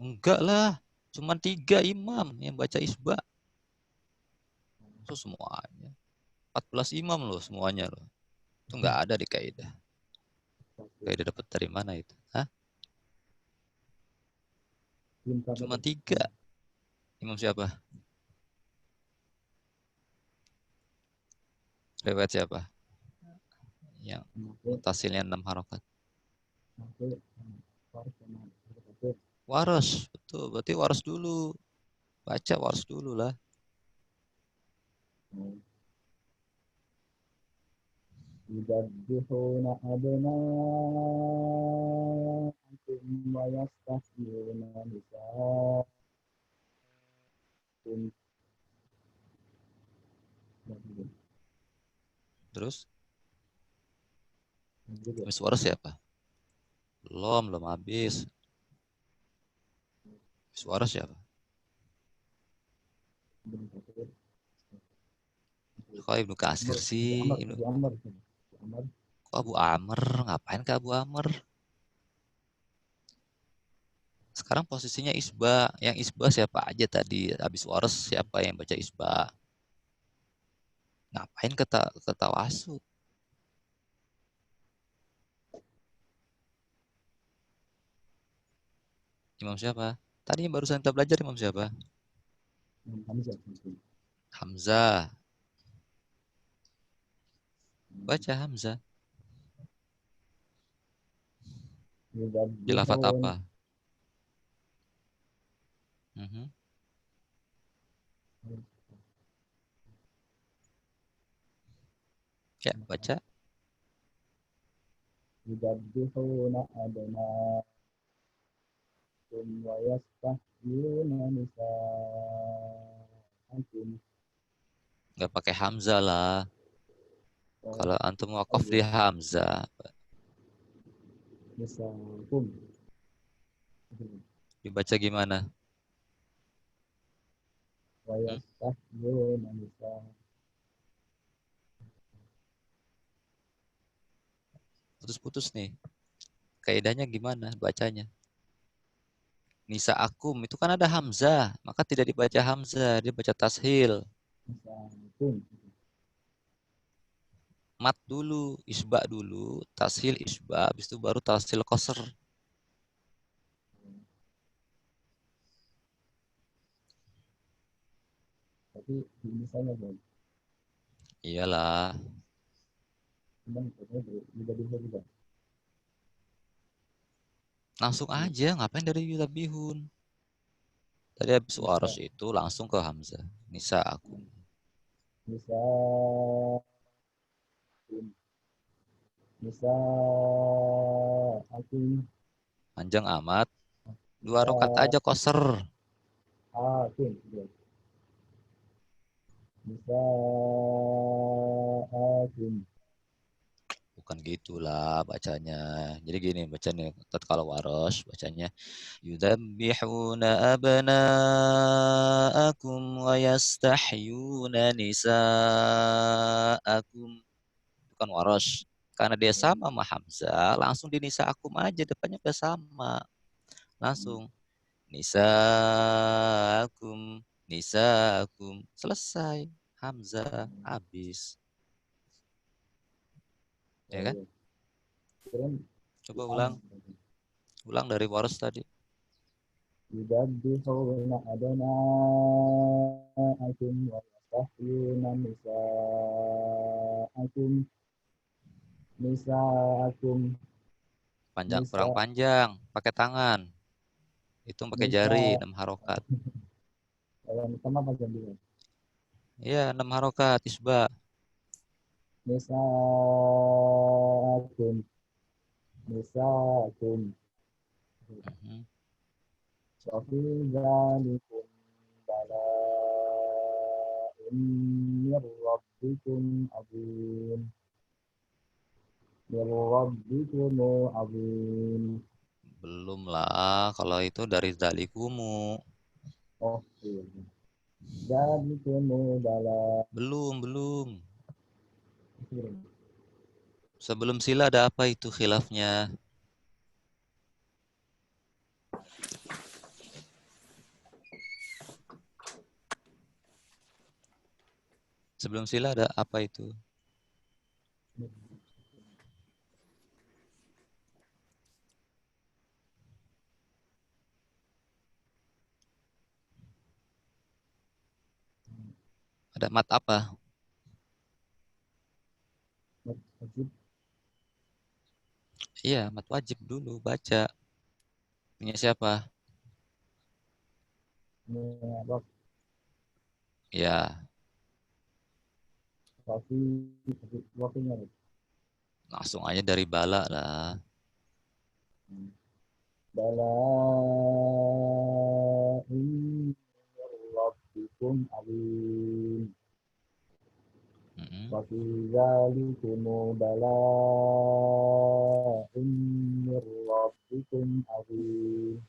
Enggak lah. Cuma 3 imam yang baca isba. Itu semuanya. 14 imam loh semuanya loh. Itu enggak ada di kaidah. Kaidah dapat dari mana itu? Hah? Cuma 3. Imam siapa? Riwayat siapa? Yang mutasilnya 6 harokat. Waras, betul. Berarti waras dulu. Baca waras dulu lah. Yudabbihuna abna'akum wa yastahyuna nisa'akum. Terus? Habis waras siapa? Belum habis. Habis waras siapa? Kok Ibnu Katsir sih? Kok Abu Amr? Ngapain ke Abu Amr? Sekarang posisinya isba. Yang isba siapa aja tadi? Habis waras siapa yang baca isba? Ngapain ke tawasul? Imam siapa? Tadi yang barusan kita belajar imam siapa? Hamzah. Baca Hamzah. Di lafaz apa? Ya, baca. Yudabbihuna abna'akum wa yastahyuna nisa'akum. Nggak pakai Hamzah lah. Kalau antum wakaf di Hamzah. Nisa'akum. Dibaca gimana? Wa yastahyuna nisa'akum. Putus-putus nih. Kaidahnya gimana bacanya? Nisa akum itu kan ada Hamzah, maka tidak dibaca Hamzah, dia baca tashil. Mat dulu, isba dulu, tashil isba, habis itu baru tashil qasr. Tapi misalnya Bang. Iyalah. Langsung aja, ngapain dari yutabihun? Tadi habis waras itu langsung ke Hamzah. Nisa akum. Nisa akum. Panjang amat. 2 rakaat aja qasr. Akum. Nisa akum. bukan gitulah bacanya. Jadi gini bacanya, tatkala warosh bacanya yudabbihuna abna'akum wa yastahyuna nisa'akum. Itu kan warosh. Karena dia sama sama Hamzah, langsung di nisa'akum aja, depannya udah sama. Langsung nisa'akum, nisa'akum, selesai. Hamzah habis. Ya kan? Coba ulang dari waros tadi. Yudabbihuna abna'akum wa yastahyuna nisa'akum. Panjang, Nisa. kurang panjang, pakai tangan. Itu pakai jari, 6 harokat. Yang sama bagian dua. Iya, 6 harokat, isba. Nisa'akum. Sofi dzalikum bala'un mir rabbikum azim. Belum lah, kalau itu dari dalikumu. Oh iya. Dzalikumu bala. Belum. Sebelum sila ada apa itu khilafnya? Sebelum sila ada apa itu? Ada mat apa? Wajib. Iya, mat wajib dulu baca. Punya siapa? Ya, langsung aja dari bala lah. Bala rabbikum azim. Wa fi dzalikum bala'un mir rabbikum azim.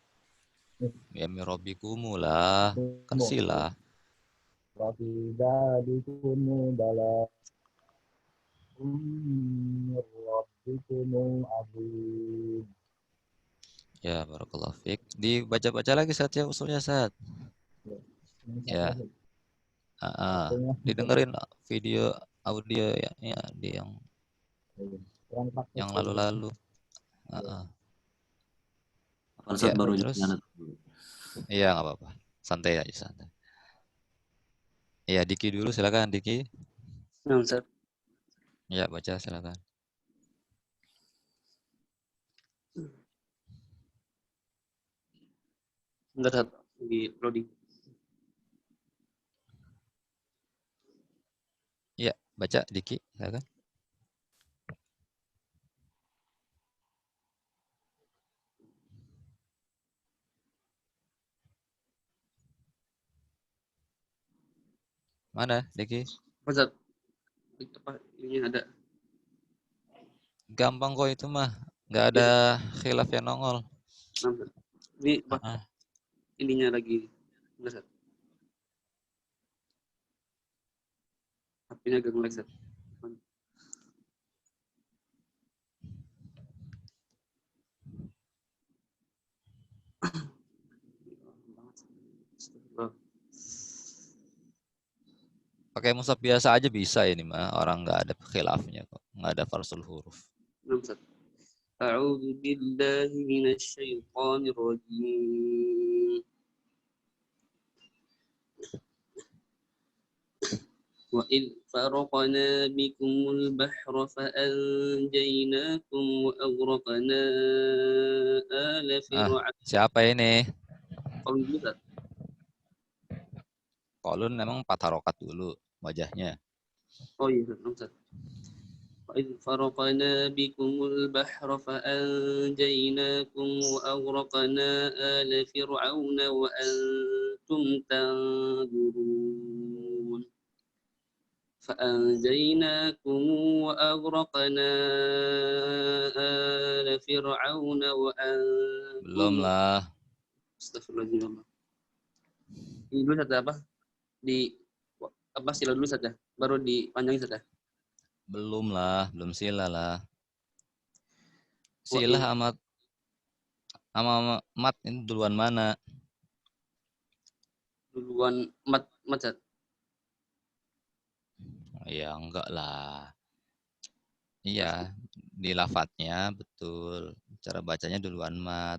Ya mirobikumu lah, kan sila. Wa fi dzalikum bala'un mir rabbikum azim. Ya, barakallahu fiik. Dibaca-baca lagi Sat ya usulnya Sat. Ya. Didengerin video audio ya di yang lalu-lalu. Sat baru terus? Iya, nggak apa-apa. Santai aja, santai. Iya, Diki dulu silakan Diki. Nah, Sat. Ya, baca silakan. Enggak, Sat. Di loading. Iya, baca Diki silakan. Mana, Diki? Apa, Sat? Apa ini ada? Gampang kok itu mah. Nggak ada khilaf yang nongol. Nah, Sat. Ini ininya lagi. Enggak, Sat. HP-nya agak nge-lag, Sat. Pakai mushaf biasa aja bisa ini mah. Orang nggak ada khilafnya kok. Nggak ada farsul huruf. A'udzu billahi minasy syaithanir rajim. Wa id faraqna bikumul bahra fa anjaynakum wa aghraqna ala fir'aun. Siapa ini? Kalau bisa. Kolun memang 4 harokat dulu wajahnya. Oh iya, Ustaz. وإذ فرقنا بكم البحر فأنجيناكم وأغرقنا آل فرعون وأنتم تنظرون فأنجيناكم وأغرقنا آل فرعون وأنتم Belum lah. Astagfirullahaladzim. Ini dulu saja apa? Sila dulu saja, baru dipanjangin saja. Belum lah, belum sila lah. Wa Sila sama mat ini duluan mana? duluan mat Zat. Ya enggak lah. Iya, di lafadznya betul. Cara bacanya duluan mat.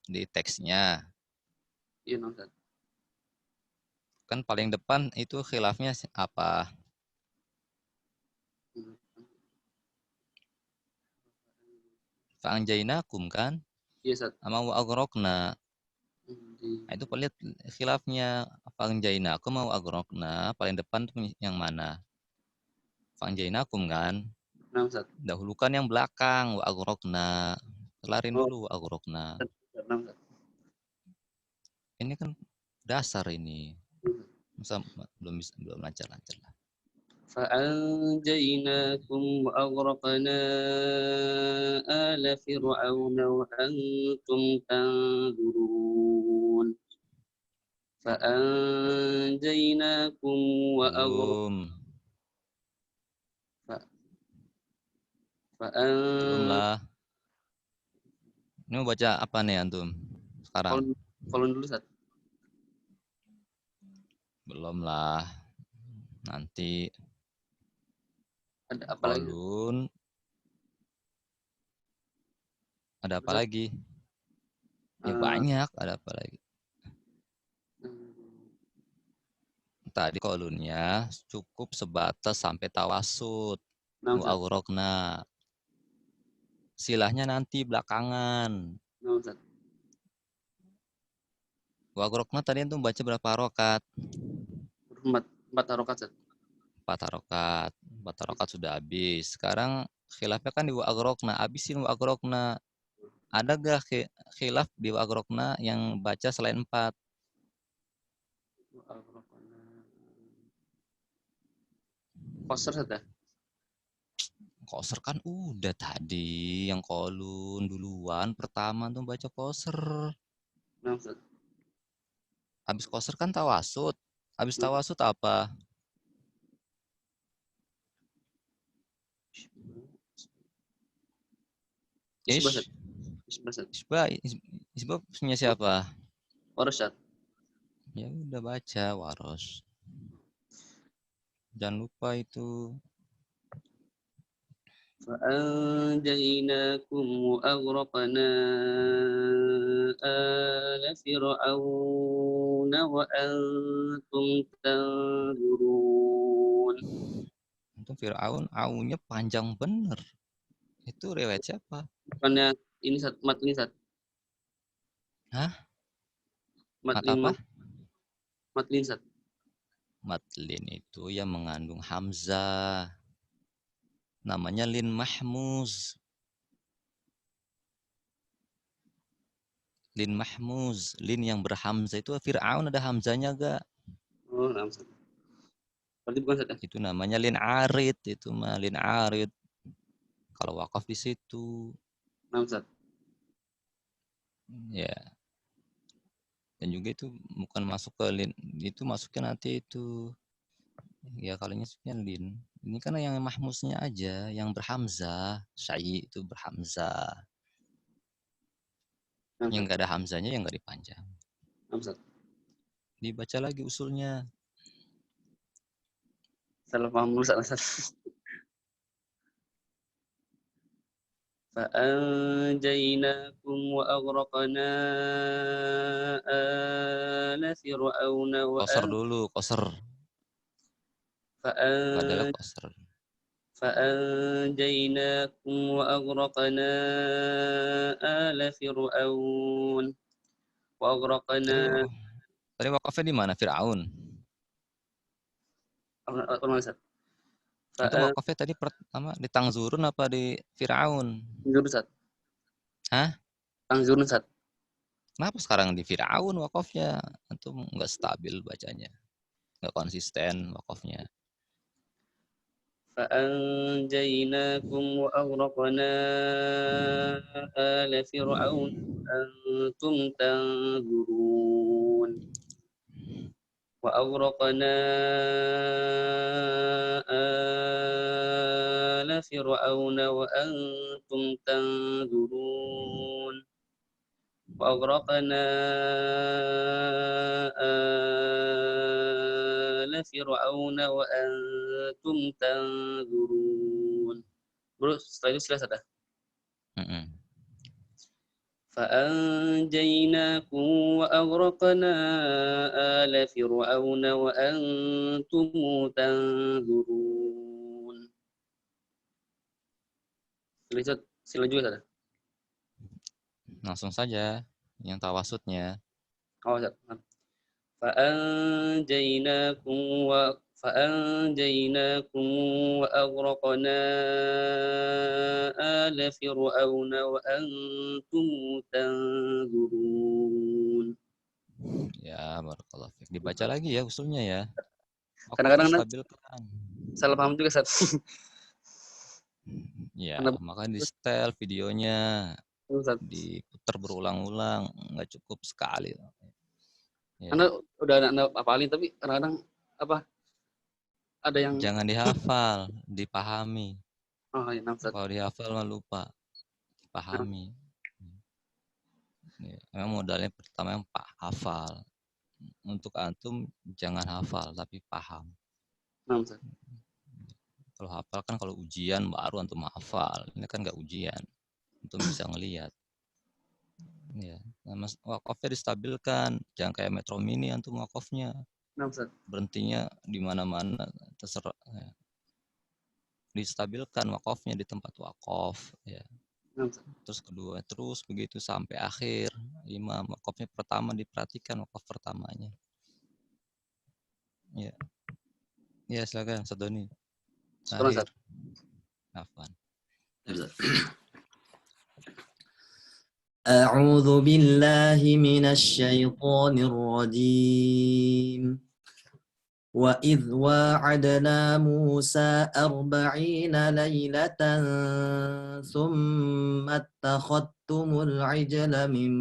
Di teksnya Iya, Nam Zat. kan paling depan itu khilafnya apa? Fa'anjainakum kan? Iya, Zat. Sama wa agrokna. Nah, itu lihat khilafnya. Fa'anjainakum sama wa agrokna. Paling depan tuh yang mana? Fa'anjainakum kan? Nam Zat. Dahulukan yang belakang. Wa agrokna. Kelarin dulu wa agrokna. Nam Zat. Ini kan dasar ini. Masa belum lancar-lancar lah. فأنجيناكم وأغرقنا آل فرعون وأنتم تنظرون فأنجيناكم Belum وأغرقنا lah. Ini mau baca apa nih antum sekarang? Kolon dulu, Zat. Belum lah. Nanti Ada apa lagi? kolun. Ada apa Zat? lagi? Ya banyak. Ada apa lagi? Tadi kolunnya cukup sebatas sampai tawasud. Nam Zat. Mu'aghraqna. Silahnya nanti belakangan. Nam Zat. Mu'aghraqna tadi antum baca berapa harokat? 4 harokat, Zat. 4 harokat. 4 harokat sudah habis. Sekarang khilafnya kan di wa'aghraqna. Habisin wa'aghraqna. Ada gak khilaf di wa'aghraqna yang baca selain 4? Qasr, Zat. Qasr kan udah tadi. Yang kolun duluan. Pertama tuh baca qasr. Nam Zat. Habis qasr kan tawasud. Habis tawasud apa? Isbah, Zat. Isbah, Zat. Isbah punya siapa? Waras, Zat. Ya udah baca waros. Jangan lupa itu. فأنجيناكم وأغرقنا آل فرعون وأنتم تنظرون. Untuk Fir'aun, aunya panjang bener. Itu riwayat siapa? Bukannya ini Zat, matlin, Zat. Hah? Mat Matlin, apa? Matlin, Zat. Matlin itu yang mengandung hamzah. Namanya lin mahmuz. Lin mahmuz. Lin yang berhamzah itu Fir'aun ada hamzahnya gak? Oh, Nam Zat. Berarti bukan, Zat, ya? Itu namanya lin arid. Itu mah lin arid. Kalau wakaf di situ. Nam Zat. Ya. Dan juga itu bukan masuk ke lin. Itu masuknya nanti itu. Ya kalau nyebutnya lin. Ini kan yang mahmuznya aja. Yang berhamzah. Syai itu berhamzah. Nam Yang Zat. gak ada hamzahnya yang gak dipanjang. Nam Zat. Dibaca lagi usulnya. Salah paham dulu, Zat. فأنجيناكم وأغرقنا آل فرعون Qasar dulu. Qasar. Padahal qasar. فأنجيناكم وأغرقنا آل فرعون وأغرقنا. Tadi wakafnya di mana? Fir'aun. Itu wakafnya tadi pertama di Tangzurun apa di Fir'aun? Tangzurun, Zat. Hah? Tangzurun, Zat. Kenapa sekarang di Fir'aun wakafnya? Itu nggak stabil bacanya. Nggak konsisten wakafnya. فأنجيناكم وأغرقنا آل فرعون أنتم تنظرون وأغرقنا آل فرعون وأنتم تنظرون وأغرقنا آل فرعون وأنتم تنظرون. Bro, setelah itu selesai dah. فأنجيناكم وأغرقنا آل فرعون وأنتم تنظرون. Sila juga ada. Langsung saja yang tawasudnya. Oh, فأنجيناكم وأغرقنا آل فرعون وأنتم تنظرون. Ya, barakallahu fiik. Dibaca lagi ya usulnya ya. Kadang-kadang stabilkan. Salah paham juga, Ustaz. Ya, makanya di setel videonya. Diputar berulang-ulang, nggak cukup sekali. Ya. Anda udah hafalin tapi kadang-kadang ada yang jangan dihafal, dipahami. Oh iya, kalau dihafal mah lupa, dipahami. Ya, memang modalnya pertama yang hafal. Untuk antum jangan hafal tapi paham. Kalau hafal kan kalau ujian baru antum hafal. Ini kan nggak ujian, antum bisa ngelihat. Ya, wakofnya distabilkan, jangan kayak Metro Mini antum wakofnya. Berhentinya di mana-mana terserah. Ya. Distabilkan wakofnya di tempat wakof. Ya. Terus kedua, terus begitu sampai akhir. Imam wakofnya pertama diperhatikan wakof pertamanya. Ya, ya silakan Sadoni. Akhir. Afwan. أعوذ بالله من الشيطان الرجيم وإذ واعدنا موسى 40 ليلة ثم اتخذتم العجل من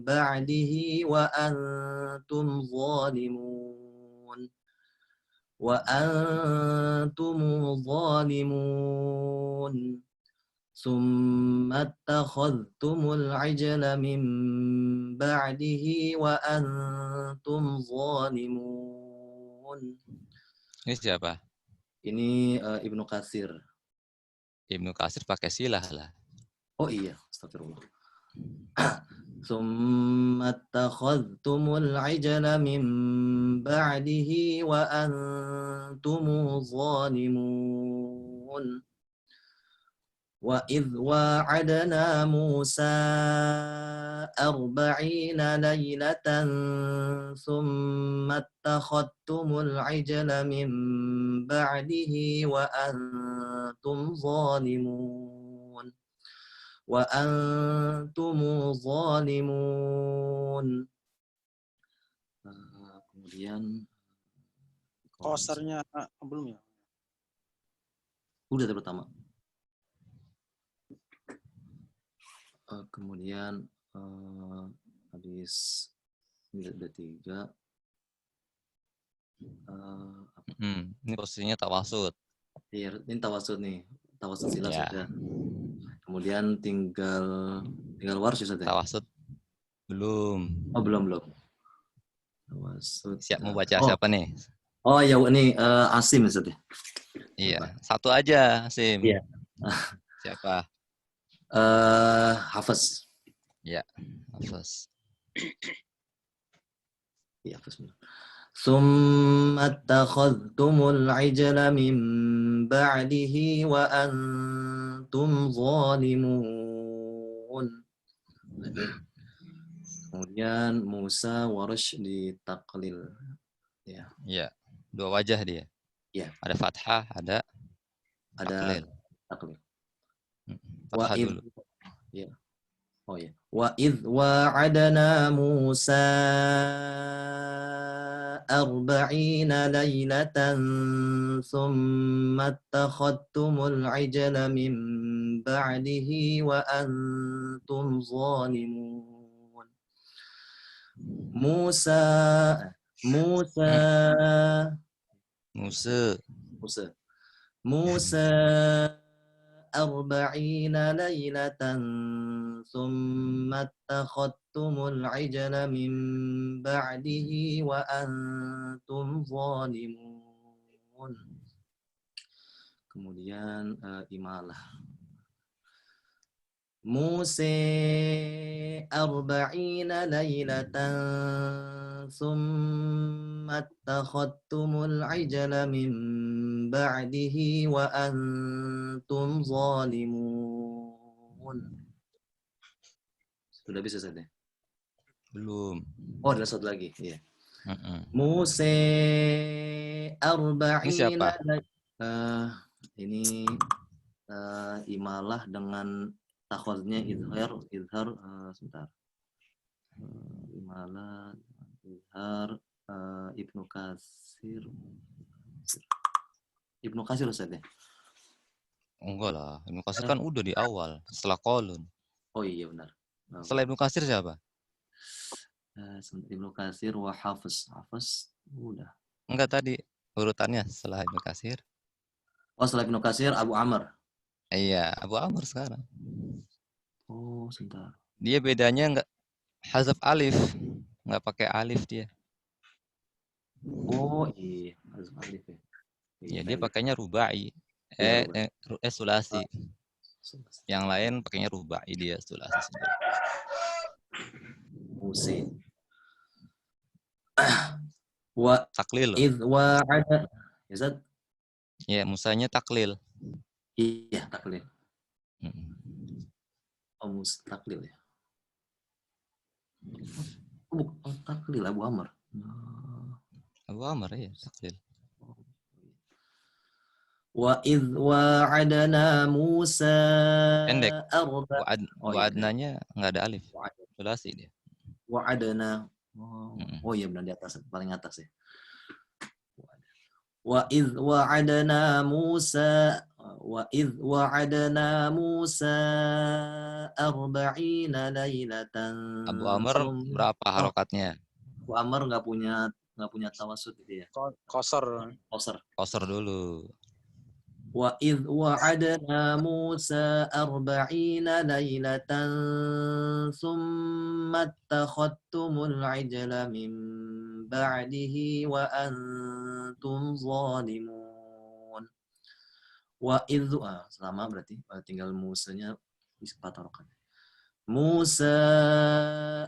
بعده وأنتم ظالمون ثم اتخذتم العجل من بعده وأنتم ظالمون. Ini siapa? Ini Ibnu Katsir. Ibnu Katsir pakai silah lah. Oh iya, astagfirullah. ثم اتخذتم العجل من بعده وأنتم ظالمون. وإذ واعدنا موسى 40 ليلة ثم اتخذتم العجل من بعده وأنتم ظالمون. Kemudian Qasarnya belum ya? Udah pertama. Kemudian habis ini ada 3. Ini posisinya tawasud. Iya, ini tawasud nih. Tawasud sila ya. sudah. Kemudian tinggal warsh saja. Tawasud belum. Oh, belum. Tawasud. Siap mau baca siapa nih? Oh ya, ini Asim Ustaz ya. Iya, satu aja Asim. Iya. Siapa? Hafiz. Ya, Hafiz. Ya, Hafiz. ثم اتخذتم العجل من بعده وأنتم ظالمون. Kemudian Musa Warsh di taklil. Ya. Ya, 2 wajah dia. Ya. Ada fathah, ada taklil. Taklil. Fathah dulu. Ya. Oh ya. Wa idh wa'adna Musa 40 lailatan thumma attakhadtumul ijla min ba'dihi wa antum zalimun. Musa Musa Musa 40 lailatan thumma attakhadtumul ijla min ba'dihi wa antum zalimun. Kemudian imalah. Musa 40 lailatan thumma attakhadtumul ijla min ba'dihi wa antum zalimun. Sudah bisa saja? Belum. Oh, ada satu lagi. Iya. Musa Musa 40 siapa? Ini imalah dengan takhadnya izhar sebentar. Imalah izhar Ibnu Katsir Ustaz ya? Enggak lah, Ibnu Katsir kan udah di awal setelah Qalun. Oh iya benar. Setelah Ibnu Katsir siapa? Ibnu Katsir wa Hafiz udah. Enggak, tadi urutannya setelah Ibnu Katsir. Oh, setelah Ibnu Katsir Abu Amr. Iya, Abu Amr sekarang. Oh, sebentar. Dia bedanya enggak hazaf alif, enggak pakai alif dia. Oh iya, hazaf alif ya. Iya, dia pakainya rubai. Sulasi. Yang lain pakainya rubai, dia sulasi sendiri. Musa. Wa Taklil. idh wa'ada. Ya, Zat? Ya, Musanya taklil. Iya, taklil. Oh, Musa taklil ya. Oh, taklil Abu Amr. Abu Amr ya, taklil. Wa idh wa'adna Musa Pendek. Oh, Wa'adnanya enggak ada alif. Sulasi dia. Wa'adna. Oh iya benar, di atas, paling atas ya. Wa idh wa'adna Musa 40 lailatan. Abu Amr berapa harokatnya? Abu Amr nggak punya tawasud gitu ya. Qasar dulu. Wa idh wa'adna Musa 40 lailatan thumma attakhadtumul ijla min ba'dihi wa antum zalimun. Wa idh sama berarti tinggal Musanya di 4 harokat. Musa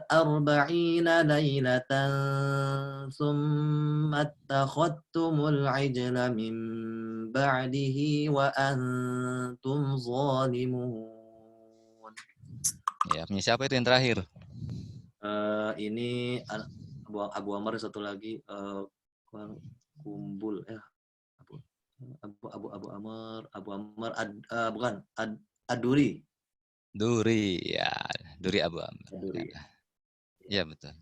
40 lailatan thumma attakhadtumul ijla min ba'dihi wa antum zalimun. Ya, punya siapa itu yang terakhir? Ini Abu Amr, satu lagi Kumbul Abu Amr bukan Ad-Duri. Duri, ya. Duri Abu Amr. Duri. Ya, betul.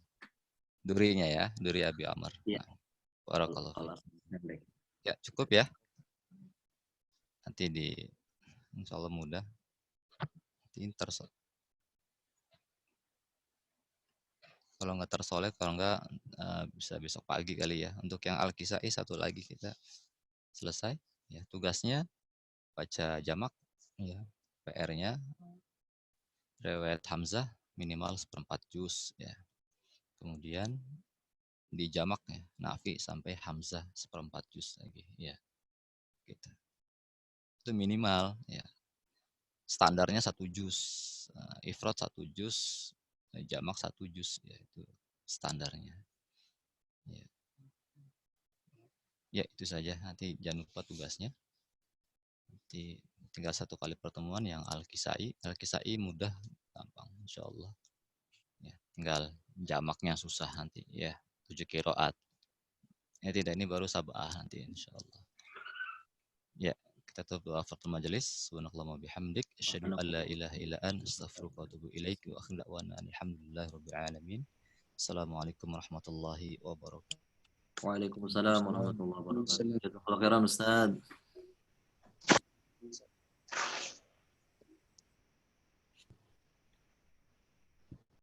Durinya ya, Duri Abi Amr. Iya. Barakallahu. Ya, cukup ya. Nanti insya Allah mudah. Nanti kalau nggak tersoleh, kalau nggak bisa besok pagi kali ya. Untuk yang Al-Kisai satu lagi kita selesai. Ya, tugasnya baca jamak. Ya, PR-nya riwayat Hamzah minimal 1/4 juz ya. Kemudian di jamak ya, Nafi sampai Hamzah 1/4 juz lagi ya. Gitu. Itu minimal ya. Standarnya 1 juz. Ifrad 1 juz, jamak 1 juz ya, itu standarnya. Ya. Ya, itu saja. Nanti jangan lupa tugasnya. Nanti tinggal 1 kali pertemuan yang Al-Kisai. Al-Kisai mudah, gampang insyaallah. Ya, tinggal jamaknya susah nanti ya. 7 qiraat. Ya tidak, ini baru sab'ah nanti insyaallah. Ya, kita tutup doa fatul majelis. Subhanakallahumma bihamdik asyhadu an la ilaha illa anta astaghfiruka wa atubu ilaik wa akhiru da'wana alhamdulillahirabbil alamin. Assalamualaikum warahmatullahi wabarakatuh. Waalaikumsalam warahmatullahi wabarakatuh. Jazakallahu khairan Ustaz.